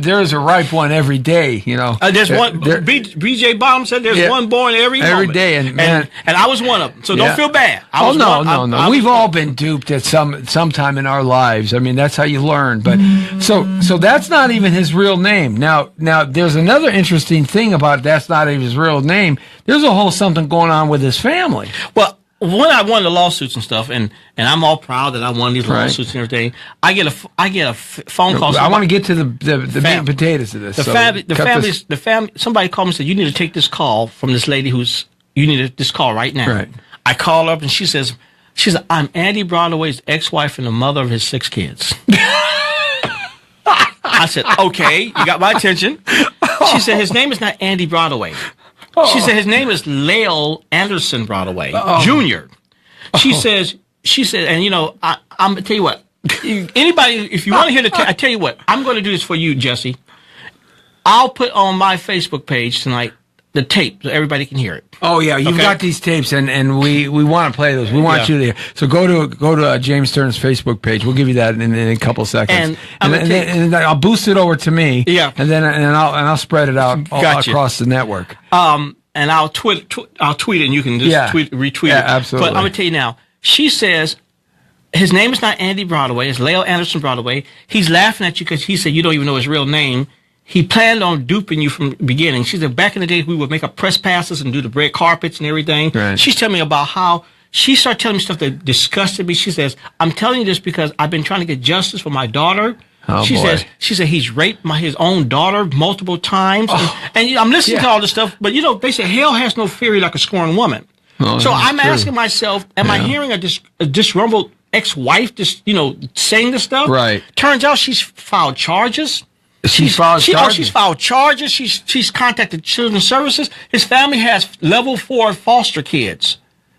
there's a ripe one every day. There's one. BJ Bottom said there's one born every day, and I was one of them. So don't feel bad. No. We've all been duped at sometime in our lives. I mean, that's how you learn. But so that's not even his real name. Now there's another interesting thing about that's not even his real name. There's a whole something going on with his family. Well. When I won the lawsuits and stuff, and I'm all proud that I won these lawsuits and everything, I get a phone call. I want to get to the meat and potatoes of this. The family. Somebody called me and said, "You need to take this call from this lady you need this call right now." Right. I call her up and she says, "I'm Andy Broadway's ex-wife and the mother of his 6 kids." I said, "Okay, you got my attention." She said, "His name is not Andy Broadway." She said his name is Lale Anderson Broadway Jr. She said, and I'm gonna tell you what. Anybody, if you want to hear I tell you what, I'm going to do this for you, Jesse. I'll put on my Facebook page tonight the tape so everybody can hear it. Oh yeah, you've got these tapes, and we want to play those. We want you to hear. So go to James Stern's Facebook page. We'll give you that in a couple seconds, and I'll boost it over to me. Yeah, and I'll spread it out across the network. And I'll tweet it, and you can just retweet it. Absolutely. But I'm gonna tell you now. She says his name is not Andy Broadway. It's Lale Anderson Broadway. He's laughing at you because he said you don't even know his real name. He planned on duping you from the beginning. She said back in the day we would make up press passes and do the red carpets and everything. Right. She's telling me about how she started telling me stuff that disgusted me. She says, "I'm telling you this because I've been trying to get justice for my daughter." She said he's raped his own daughter multiple times. And I'm listening to all this stuff, but they say hell has no fury like a scorned woman. So I'm asking myself, am I hearing a disgruntled ex-wife just saying this stuff? Right. Turns out she's filed charges. She's filed charges. She's contacted Children's Services. His family has level 4 foster kids.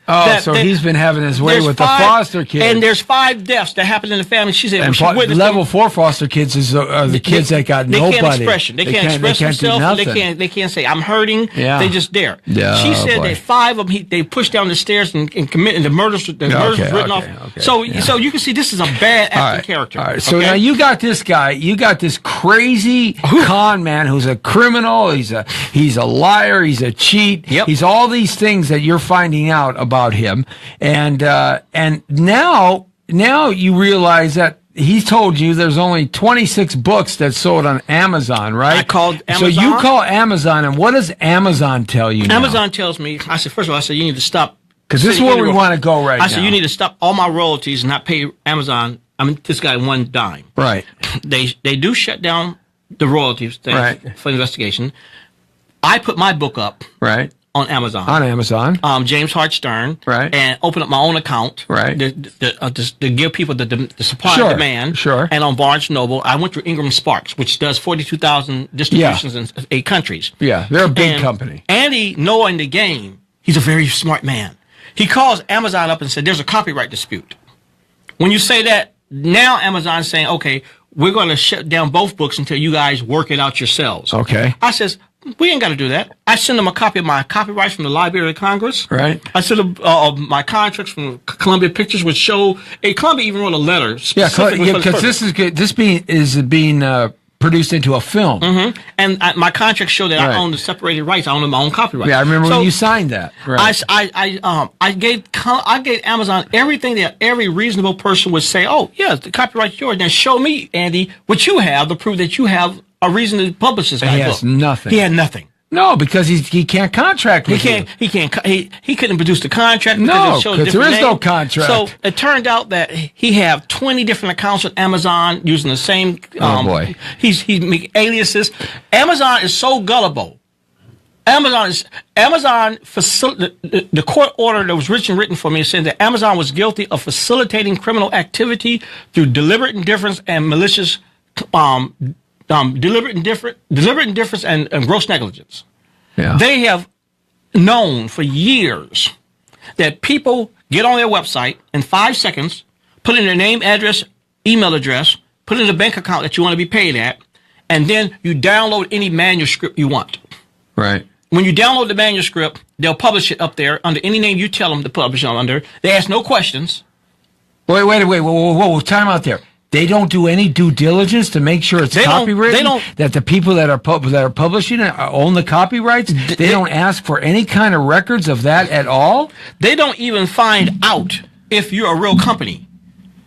Oh, so he's been having his way with the foster kids. And there's 5 deaths that happened in the family. She said, and level 4 foster kids are the kids that got nobody. They can't express themselves. They can't say, I'm hurting. Yeah. They just dare. Yeah, she said that 5 of them, they pushed down the stairs and committed the murders. Murders written off. Okay. So you can see this is a bad acting character. All right. So now you got this guy. You got this crazy con man who's a criminal. He's a liar. He's a cheat. Yep. He's all these things that you're finding out about him. And now you realize that he told you there's only 26 books that sold on Amazon, right? I called Amazon. So you call Amazon, and what does Amazon tell you now? Amazon tells me, I said, first of all, you need to stop. Because this is where we want to go now. I said, you need to stop all my royalties and not pay Amazon. This guy one dime. Right. They do shut down the royalties for investigation. I put my book up. Right. On Amazon. On Amazon. James Hart Stern. Right. And open up my own account. Right. To give people the supply and demand. Sure. And on Barnes Noble, I went through Ingram Sparks, which does 42,000 distributions in 8 countries. Yeah, they're a big company. Andy, knowing the game, he's a very smart man. He calls Amazon up and said, there's a copyright dispute. When you say that, now Amazon's saying, okay, we're going to shut down both books until you guys work it out yourselves. Okay. I says, we ain't got to do that. I send them a copy of my copyrights from the Library of Congress. Right. I send them my contracts from Columbia Pictures, which show. Columbia even wrote a letter. Yeah, because this is being produced into a film. Mm-hmm. And my contracts show that I own the separated rights. I own my own copyright. Yeah, I remember when you signed that. Right. I gave Amazon everything that every reasonable person would say. Oh, yeah, the copyright's yours. Now show me, Andy, what you have to prove that you have a reason to publish this guy's book. He has nothing. He had nothing. No, because he can't contract with you. He couldn't produce the contract. No, because there is no contract. So it turned out that he had 20 different accounts with Amazon using the same. Oh boy. He's making aliases. Amazon is so gullible. The court order that was written for me said that Amazon was guilty of facilitating criminal activity through deliberate indifference and malicious. Deliberate indifference and gross negligence. Yeah. They have known for years that people get on their website in 5 seconds, put in their name, address, email address, put in the bank account that you want to be paid at, and then you download any manuscript you want. Right. When you download the manuscript, they'll publish it up there under any name you tell them to publish it under. They ask no questions. Wait, whoa, time out there. They don't do any due diligence to make sure it's copywritten. That the people that are publishing it own the copyrights. They don't ask for any kind of records of that at all. They don't even find out if you're a real company.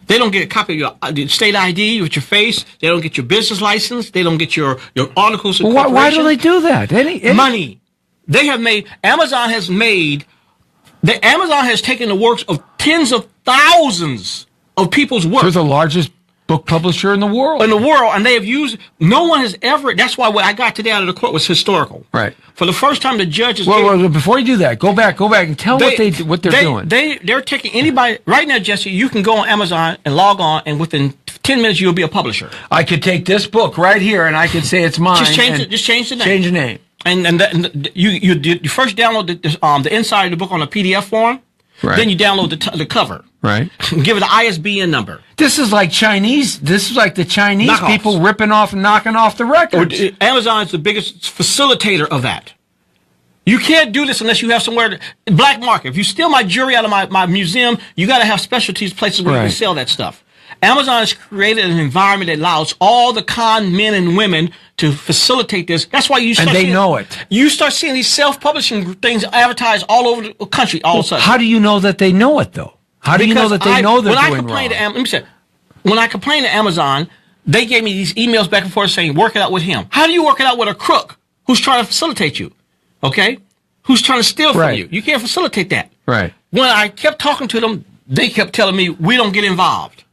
They don't get a copy of your state ID with your face. They don't get your business license. They don't get your articles of corporation. Why do they do that? Money. They have made. Amazon has taken the works of tens of thousands of people's work. They're the largest book publisher in the world. And they have used, no one has ever, that's why what I got today out of the court was historical. Right. For the first time, the judges. Well, before you do that, go back and tell what they're doing. They're taking anybody, right now, Jesse, you can go on Amazon and log on, and within 10 minutes, you'll be a publisher. I could take this book right here, and I could say it's mine. Just change the name. Change the name. And you first download the inside of the book on a PDF form. Right. Then you download the cover. Right. Give it an ISBN number. This is like Chinese. This is like the Chinese Knockoffs. People ripping off and knocking off the records. Amazon is the biggest facilitator of that. You can't do this unless you have somewhere black market. If you steal my jewelry out of my museum, you got to have specialties places where you can sell that stuff. Amazon has created an environment that allows all the con men and women to facilitate this. That's why you start and they know it. You start seeing these self-publishing things advertised all over the country all of a sudden. How do you know that they know it, though? How do you know that they know they're doing wrong? Let me say, when I complained to Amazon, they gave me these emails back and forth saying, work it out with him. How do you work it out with a crook who's trying to facilitate you? Okay? Who's trying to steal from you? You can't facilitate that. Right. When I kept talking to them, they kept telling me, we don't get involved.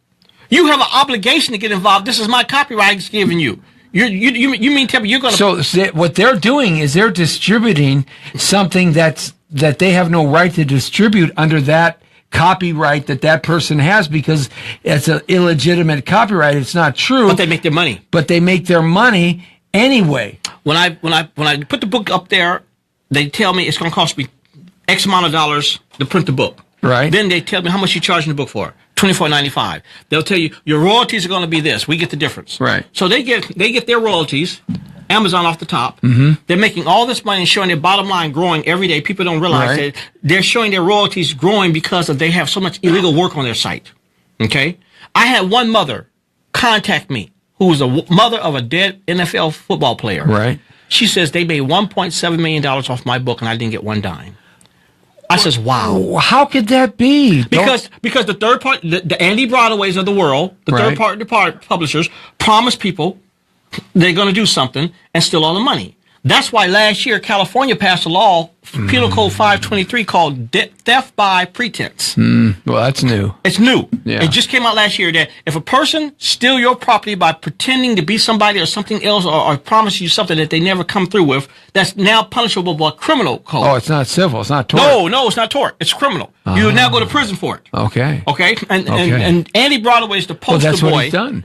You have an obligation to get involved. This is my copyright it's giving you. You mean tell me you're going to... So what they're doing is they're distributing something that they have no right to distribute under that copyright that person has because it's an illegitimate copyright. It's not true. But they make their money. But they make their money anyway. When I put the book up there, they tell me it's going to cost me X amount of dollars to print the book. Right. Then they tell me how much you charging the book for. $24.95. They'll tell you your royalties are going to be this. We get the difference. Right. So they get their royalties. Amazon off the top. Mm-hmm. They're making all this money and showing their bottom line growing every day. People don't realize that they're showing their royalties growing because they have so much illegal work on their site. Okay? I had one mother contact me who was a mother of a dead NFL football player. Right. She says they made $1.7 million off my book and I didn't get one dime. I says, wow. How could that be? Because the third party, the Andy Broadways of the world, the third party publishers promise people they're going to do something and steal all the money. That's why last year California passed a law, Penal Code 523, called theft by pretense. Well, that's new. It's new. Yeah. It just came out last year that if a person steal your property by pretending to be somebody or something else or promise you something that they never come through with, that's now punishable by criminal code. Oh, it's not civil. It's not tort. No, it's not tort. It's criminal. You will now go to prison for it. Okay. Okay. And Andy Broadway is the poster that's boy. What he's done.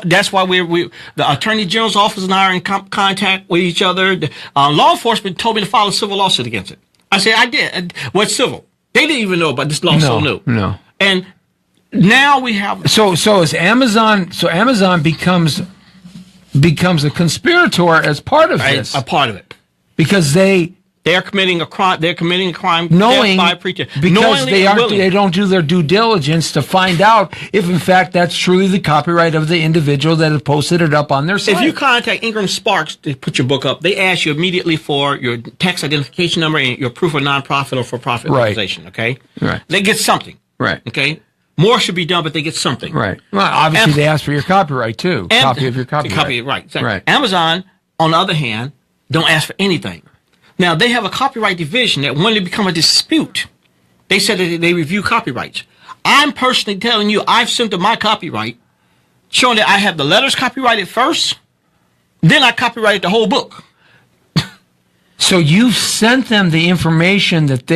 That's why the Attorney General's office and I are in contact with each other. Law enforcement told me to file a civil lawsuit against it. I said I did. What's civil? They didn't even know about this law. So new. No. And now we have. So is Amazon? So Amazon becomes a conspirator as part of this. A part of it Because they're committing a crime. They're committing a crime knowing by pretense. because they don't do their due diligence to find out if in fact that's truly the copyright of the individual that has posted it up on their site. If you contact Ingram Sparks to put your book up, they ask you immediately for your tax identification number and your proof of nonprofit or for-profit organization. Okay, right? They get something. Right. Okay. More should be done, but they get something. Right. Well, obviously they ask for your copyright too. Copy of your copyright. Right. Exactly. Right. Amazon, on the other hand, don't ask for anything. Now, they have a copyright division that when they become a dispute, they said that they review copyrights. I'm personally telling you, I've sent them my copyright, showing that I have the letters copyrighted first, then I copyrighted the whole book. So you've sent them the information that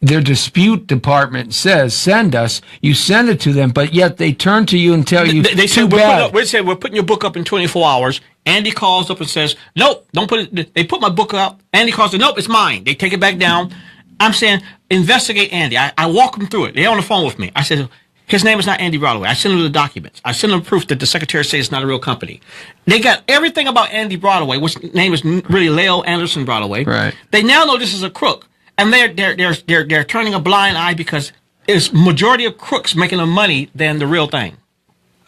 their dispute department says, send us. You send it to them, but yet they turn to you and tell you, they too said, bad. we're putting your book up in 24 hours. Andy calls up and says, nope, don't put it. They put my book up. Andy calls and nope, it's mine. They take it back down. I'm saying, investigate Andy. I walk them through it. They're on the phone with me. I said, his name is not Andy Broadway. I send them the documents. I send them proof that the secretary says it's not a real company. They got everything about Andy Broadway, which name is really Leo Anderson Broadway. Right. They now know this is a crook. And they're turning a blind eye because it's majority of crooks making the money than the real thing.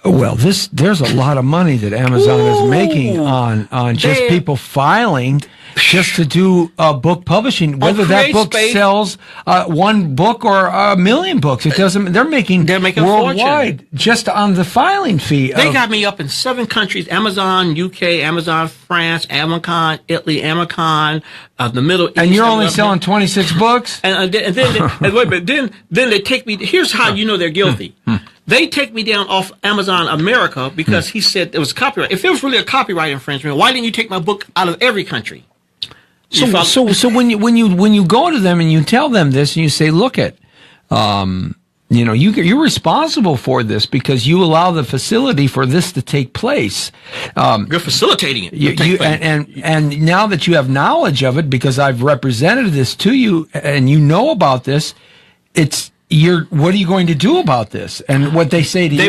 Well, there's a lot of money that Amazon is making on just people filing just to do book publishing. Whether that book sells one book or a million books, it doesn't. They're making worldwide just on the filing fee. They got me up in 7 countries: Amazon UK, Amazon France, Amazon Italy, Amazon the Middle East. And you're only selling 26 books. And then they take me. Here's how you know they're guilty. They take me down off Amazon America because he said it was copyright. If it was really a copyright infringement, why didn't you take my book out of every country? So when you go to them and you tell them this and you say, look you're responsible for this because you allow the facility for this to take place. You're facilitating it. And now that you have knowledge of it, because I've represented this to you and you know about this, what are you going to do about this? And what they say to you?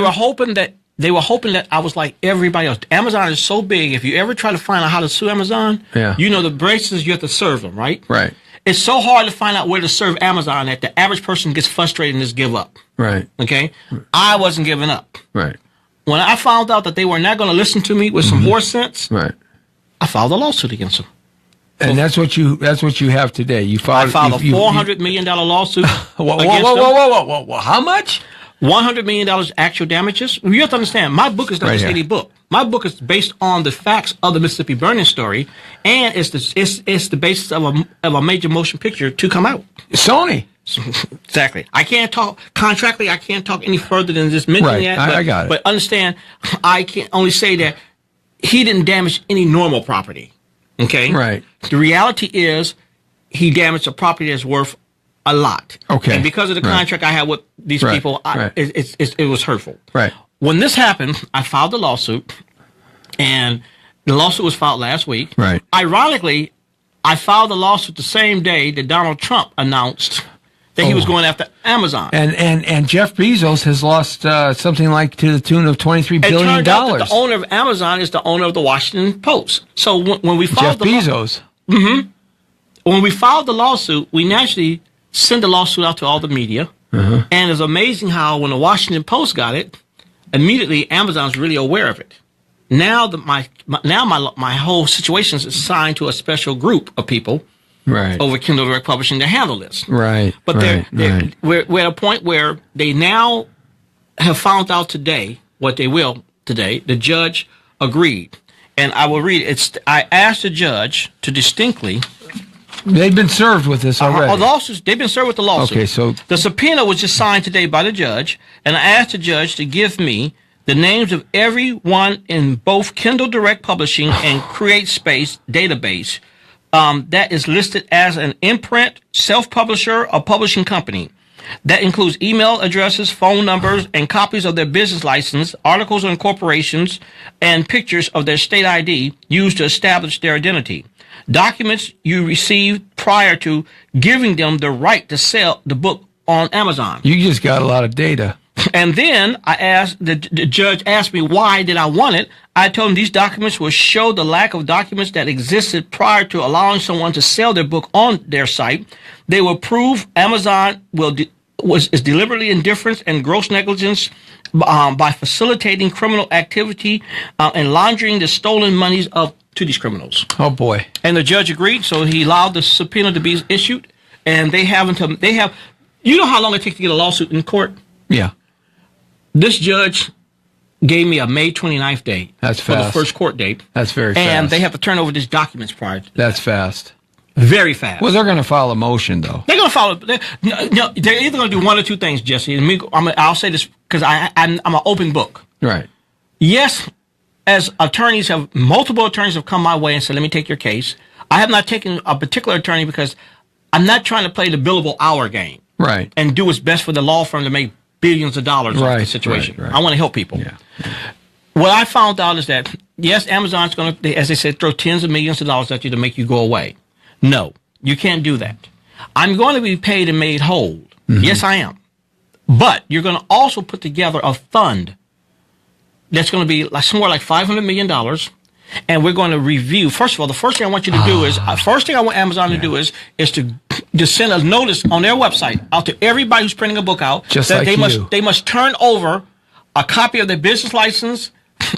They were hoping that I was like everybody else. Amazon is so big. If you ever try to find out how to sue Amazon, you know the braces, you have to serve them, right? Right. It's so hard to find out where to serve Amazon that the average person gets frustrated and just give up. Right. Okay? I wasn't giving up. Right. When I found out that they were not going to listen to me with some horse sense, right, I filed a lawsuit against them. And that's what you have today. I filed a $400 million lawsuit. Whoa. How much? $100 million actual damages. You have to understand, my book is not just any book. My book is based on the facts of the Mississippi burning story, and it's the basis of a major motion picture to come out. Sony. Exactly. I can't talk contractually. I can't talk any further than just mentioning that. I got it. But understand, I can only say that he didn't damage any normal property. Okay. Right. The reality is, he damaged a property that's worth a lot. Okay. And because of the contract I had with these people, it was hurtful. Right. When this happened, I filed the lawsuit, and the lawsuit was filed last week. Right. Ironically, I filed a lawsuit the same day that Donald Trump announced that he was going after Amazon. And Jeff Bezos has lost something like to the tune of $23 billion. It turned out that the owner of Amazon is the owner of the Washington Post. So when we filed when we filed the lawsuit, we naturally sent the lawsuit out to all the media. And it's amazing how when the Washington Post got it, immediately Amazon's really aware of it. Now my whole situation is assigned to a special group of people. Right. Over Kindle Direct Publishing to handle this. Right. But we're at a point where they now have found out today what they will today. The judge agreed. And I will read it. I asked the judge to distinctly. They've been served with this already. They've been served with the lawsuit. Okay, so the subpoena was just signed today by the judge, and I asked the judge to give me the names of everyone in both Kindle Direct Publishing and CreateSpace database that is listed as an imprint, self-publisher, or publishing company. That includes email addresses, phone numbers, and copies of their business license, articles of incorporations, and pictures of their state ID used to establish their identity. Documents you received prior to giving them the right to sell the book on Amazon. You just got a lot of data. And then I asked, the judge asked me why did I want it. I told him these documents will show the lack of documents that existed prior to allowing someone to sell their book on their site. They will prove Amazon is deliberately indifferent and gross negligence by facilitating criminal activity and laundering the stolen monies to these criminals. Oh boy! And the judge agreed, so he allowed the subpoena to be issued. And they have. You know how long it takes to get a lawsuit in court? Yeah. This judge gave me a May 29th date. That's for fast. The first court date. That's very fast. And they have to turn over these documents prior to that. That's fast. Very fast. Well, they're going to file a motion, though. They're going to file. They're either going to do one or two things, Jesse. I'll say this because I'm an open book. Right. Yes, as multiple attorneys have come my way and said, let me take your case. I have not taken a particular attorney because I'm not trying to play the billable hour game. Right. And do what's best for the law firm to make billions of dollars off the situation. Right. I want to help people. Yeah. What I found out is that, yes, Amazon's going to, as they said, throw tens of millions of dollars at you to make you go away. No, you can't do that. I'm going to be paid and made whole. Mm-hmm. Yes, I am. But you're going to also put together a fund that's going to be somewhere like $500 million. And we're going to review. First of all, the first thing I want you to do is, first thing I want Amazon to do is to send a notice on their website out to everybody who's printing a book out. Just that like they must turn over a copy of their business license,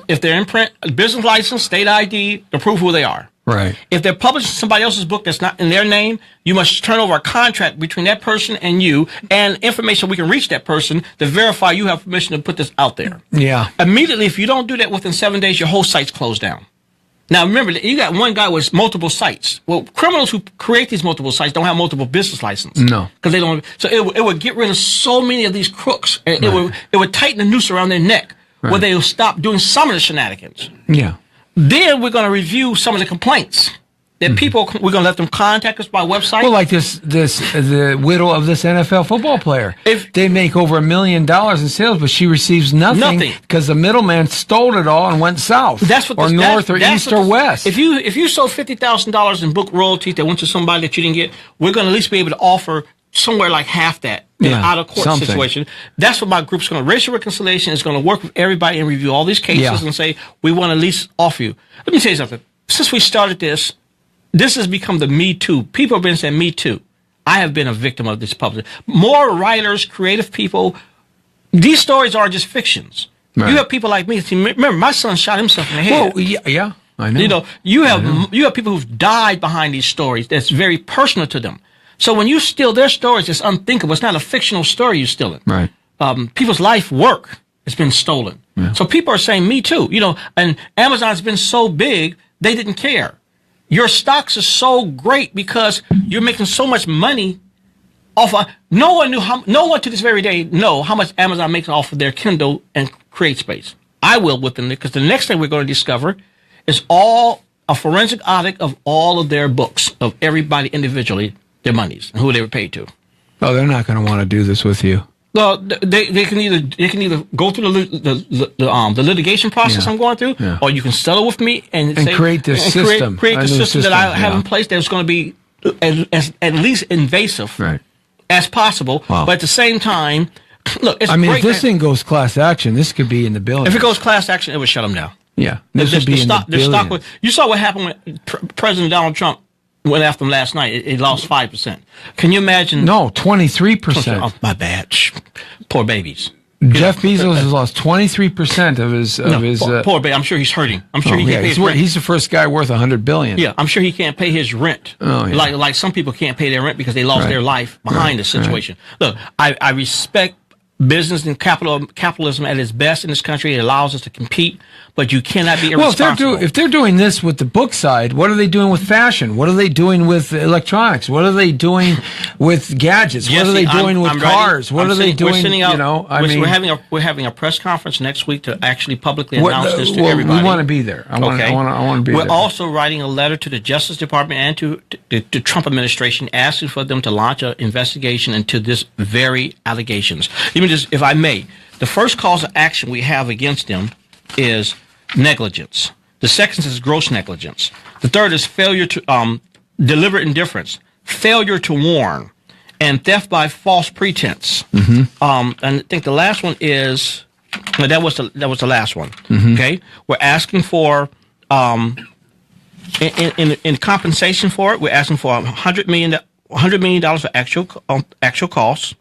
if they're in print, business license, state ID, to prove who they are. Right. If they're publishing somebody else's book that's not in their name, you must turn over a contract between that person and you and information we can reach that person to verify you have permission to put this out there. Yeah. Immediately, if you don't do that within 7 days, your whole site's closed down. Now, remember, you got one guy with multiple sites. Well, criminals who create these multiple sites don't have multiple business licenses. No. Because they don't. So it would get rid of so many of these crooks. And it would tighten the noose around their neck where they will stop doing some of the shenanigans. Yeah. Then we're going to review some of the complaints that people, we're going to let them contact us by website. Well, like the widow of this NFL football player. If they make over $1 million in sales, but she receives nothing because the middleman stole it all and went south. That's what north or east or west. If you sold $50,000 in book royalties that went to somebody that you didn't get, we're going to at least be able to offer somewhere like half that in an out-of-court situation. That's what my group's going to. Racial Reconciliation is going to work with everybody and review all these cases and say, we want to at least offer you. Let me tell you something. Since we started this has become the Me Too. People have been saying Me Too. I have been a victim of this public. More writers, creative people. These stories are just fictions. Right. You have people like me. Remember, my son shot himself in the head. Well, yeah, I know. You have people who've died behind these stories. That's very personal to them. So when you steal their stories, it's unthinkable. It's not a fictional story you're stealing. Right. People's life work has been stolen. Yeah. So people are saying Me Too. And Amazon's been so big, they didn't care. Your stocks are so great because you're making so much money off of. No one to this very day know how much Amazon makes off of their Kindle and CreateSpace. I will within it, because the next thing we're going to discover is a forensic audit of all of their books, of everybody individually, their monies, and who they were paid to. Oh, they're not going to want to do this with you. Well, they can either go through the litigation process I'm going through, or you can settle with me and create this system, create the system that I have in place that's going to be at least invasive as possible. Wow. But at the same time, look, it's if this thing goes class action, this could be in the billions. If it goes class action, it would shut them down. Yeah, this would be in the billions. You saw what happened when President Donald Trump went after him last night. It lost 5%. Can you imagine? No, 23%. Oh, my bad. Poor babies. Jeff Bezos has lost 23% of his. Poor baby. I'm sure he's hurting. I'm sure he can't pay his rent. He's the first guy worth $100 billion. Yeah, I'm sure he can't pay his rent. Oh, yeah. Like some people can't pay their rent because they lost their life behind the situation. Look, I respect business and capitalism at its best in this country. It allows us to compete, but you cannot be irresponsible. Well, if they're doing this with the book side, what are they doing with fashion? What are they doing with electronics? What are they doing with gadgets? What are they doing with cars? What are they doing? We're having a press conference next week to actually publicly announce this to everybody. We want to be there. I want to be there. We're also writing a letter to the Justice Department and to the Trump administration asking for them to launch an investigation into this very allegations. Even just, if I may, the first cause of action we have against them is negligence. The second is gross negligence. The third is failure to deliberate indifference, failure to warn, and theft by false pretense. And I think the last one is that was the last one. Okay, we're asking for in compensation for it. We're asking for $100 million for actual costs.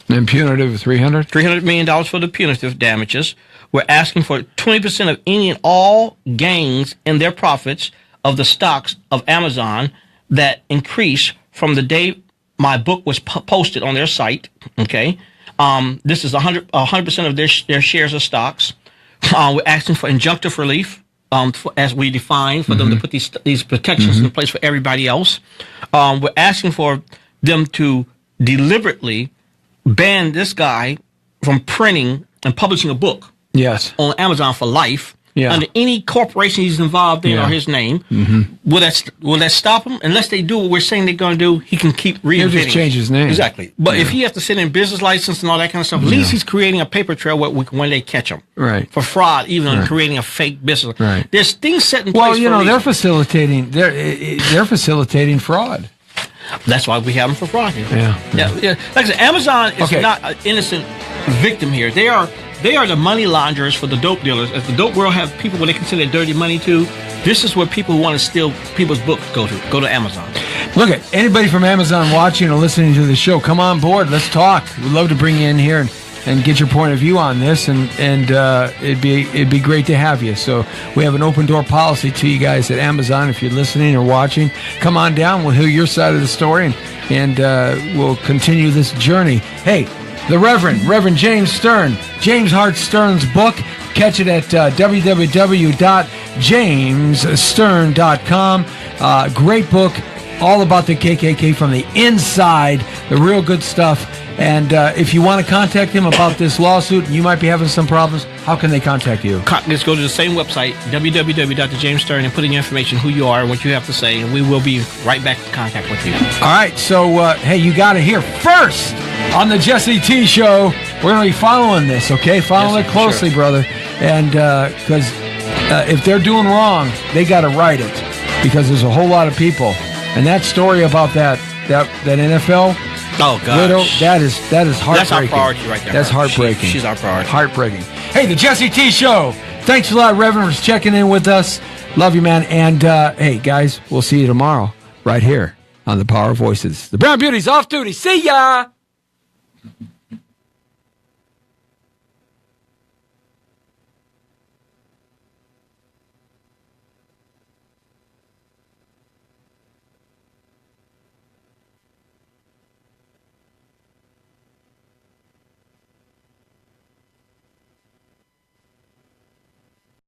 And punitive 300? $300 million for the punitive damages. We're asking for 20% of any and all gains in their profits of the stocks of Amazon that increased from the day my book was posted on their site. Okay, this is 100% of their shares of stocks. We're asking for injunctive relief, as we define, for them to put these protections in place for everybody else. We're asking for them to deliberately ban this guy from printing and publishing a book on Amazon for life under any corporation he's involved in or his name. Will that stop him? Unless they do what we're saying they're going to do, he can keep reinventing. He'll just change his name. Exactly. But if he has to sit in business license and all that kind of stuff, at least he's creating a paper trail when they catch him. For fraud, even on creating a fake business. There's things set in place. Well, they're facilitating fraud. That's why we have them for fraud here. Like I said, Amazon is not an innocent victim here. They are the money launderers for the dope dealers. As the dope world have people where they consider dirty money too, this is where people who want to steal people's books go to Amazon. Look, at anybody from Amazon watching or listening to the show, come on board. Let's talk. We'd love to bring you in here and get your point of view on this, and it'd be great to have you. So we have an open door policy to you guys at Amazon. If you're listening or watching, come on down. We'll hear your side of the story, and we'll continue this journey. Hey, the Reverend James Stern, James Hart Stern's book. Catch it at www.jamesstern.com. Great book, all about the KKK from the inside, the real good stuff. And if you want to contact him about this lawsuit, and you might be having some problems, how can they contact you? Just go to the same website, www.jamesstern, and put in your information, who you are, and what you have to say, and we will be right back in contact with you. All right, so, hey, you got to hear first on the Jesse T Show. We're going to be following this, okay? Follow it closely, brother. And because if they're doing wrong, they got to write it, because there's a whole lot of people. And that story about that NFL... Oh, gosh. Widow, that is heartbreaking. That's our priority right there. That's heartbreaking. She's our priority. Heartbreaking. Hey, the Jesse T Show. Thanks a lot, Reverend, for checking in with us. Love you, man. And, hey, guys, we'll see you tomorrow right here on The Power of Voices. The Brown Beauty's off duty. See ya!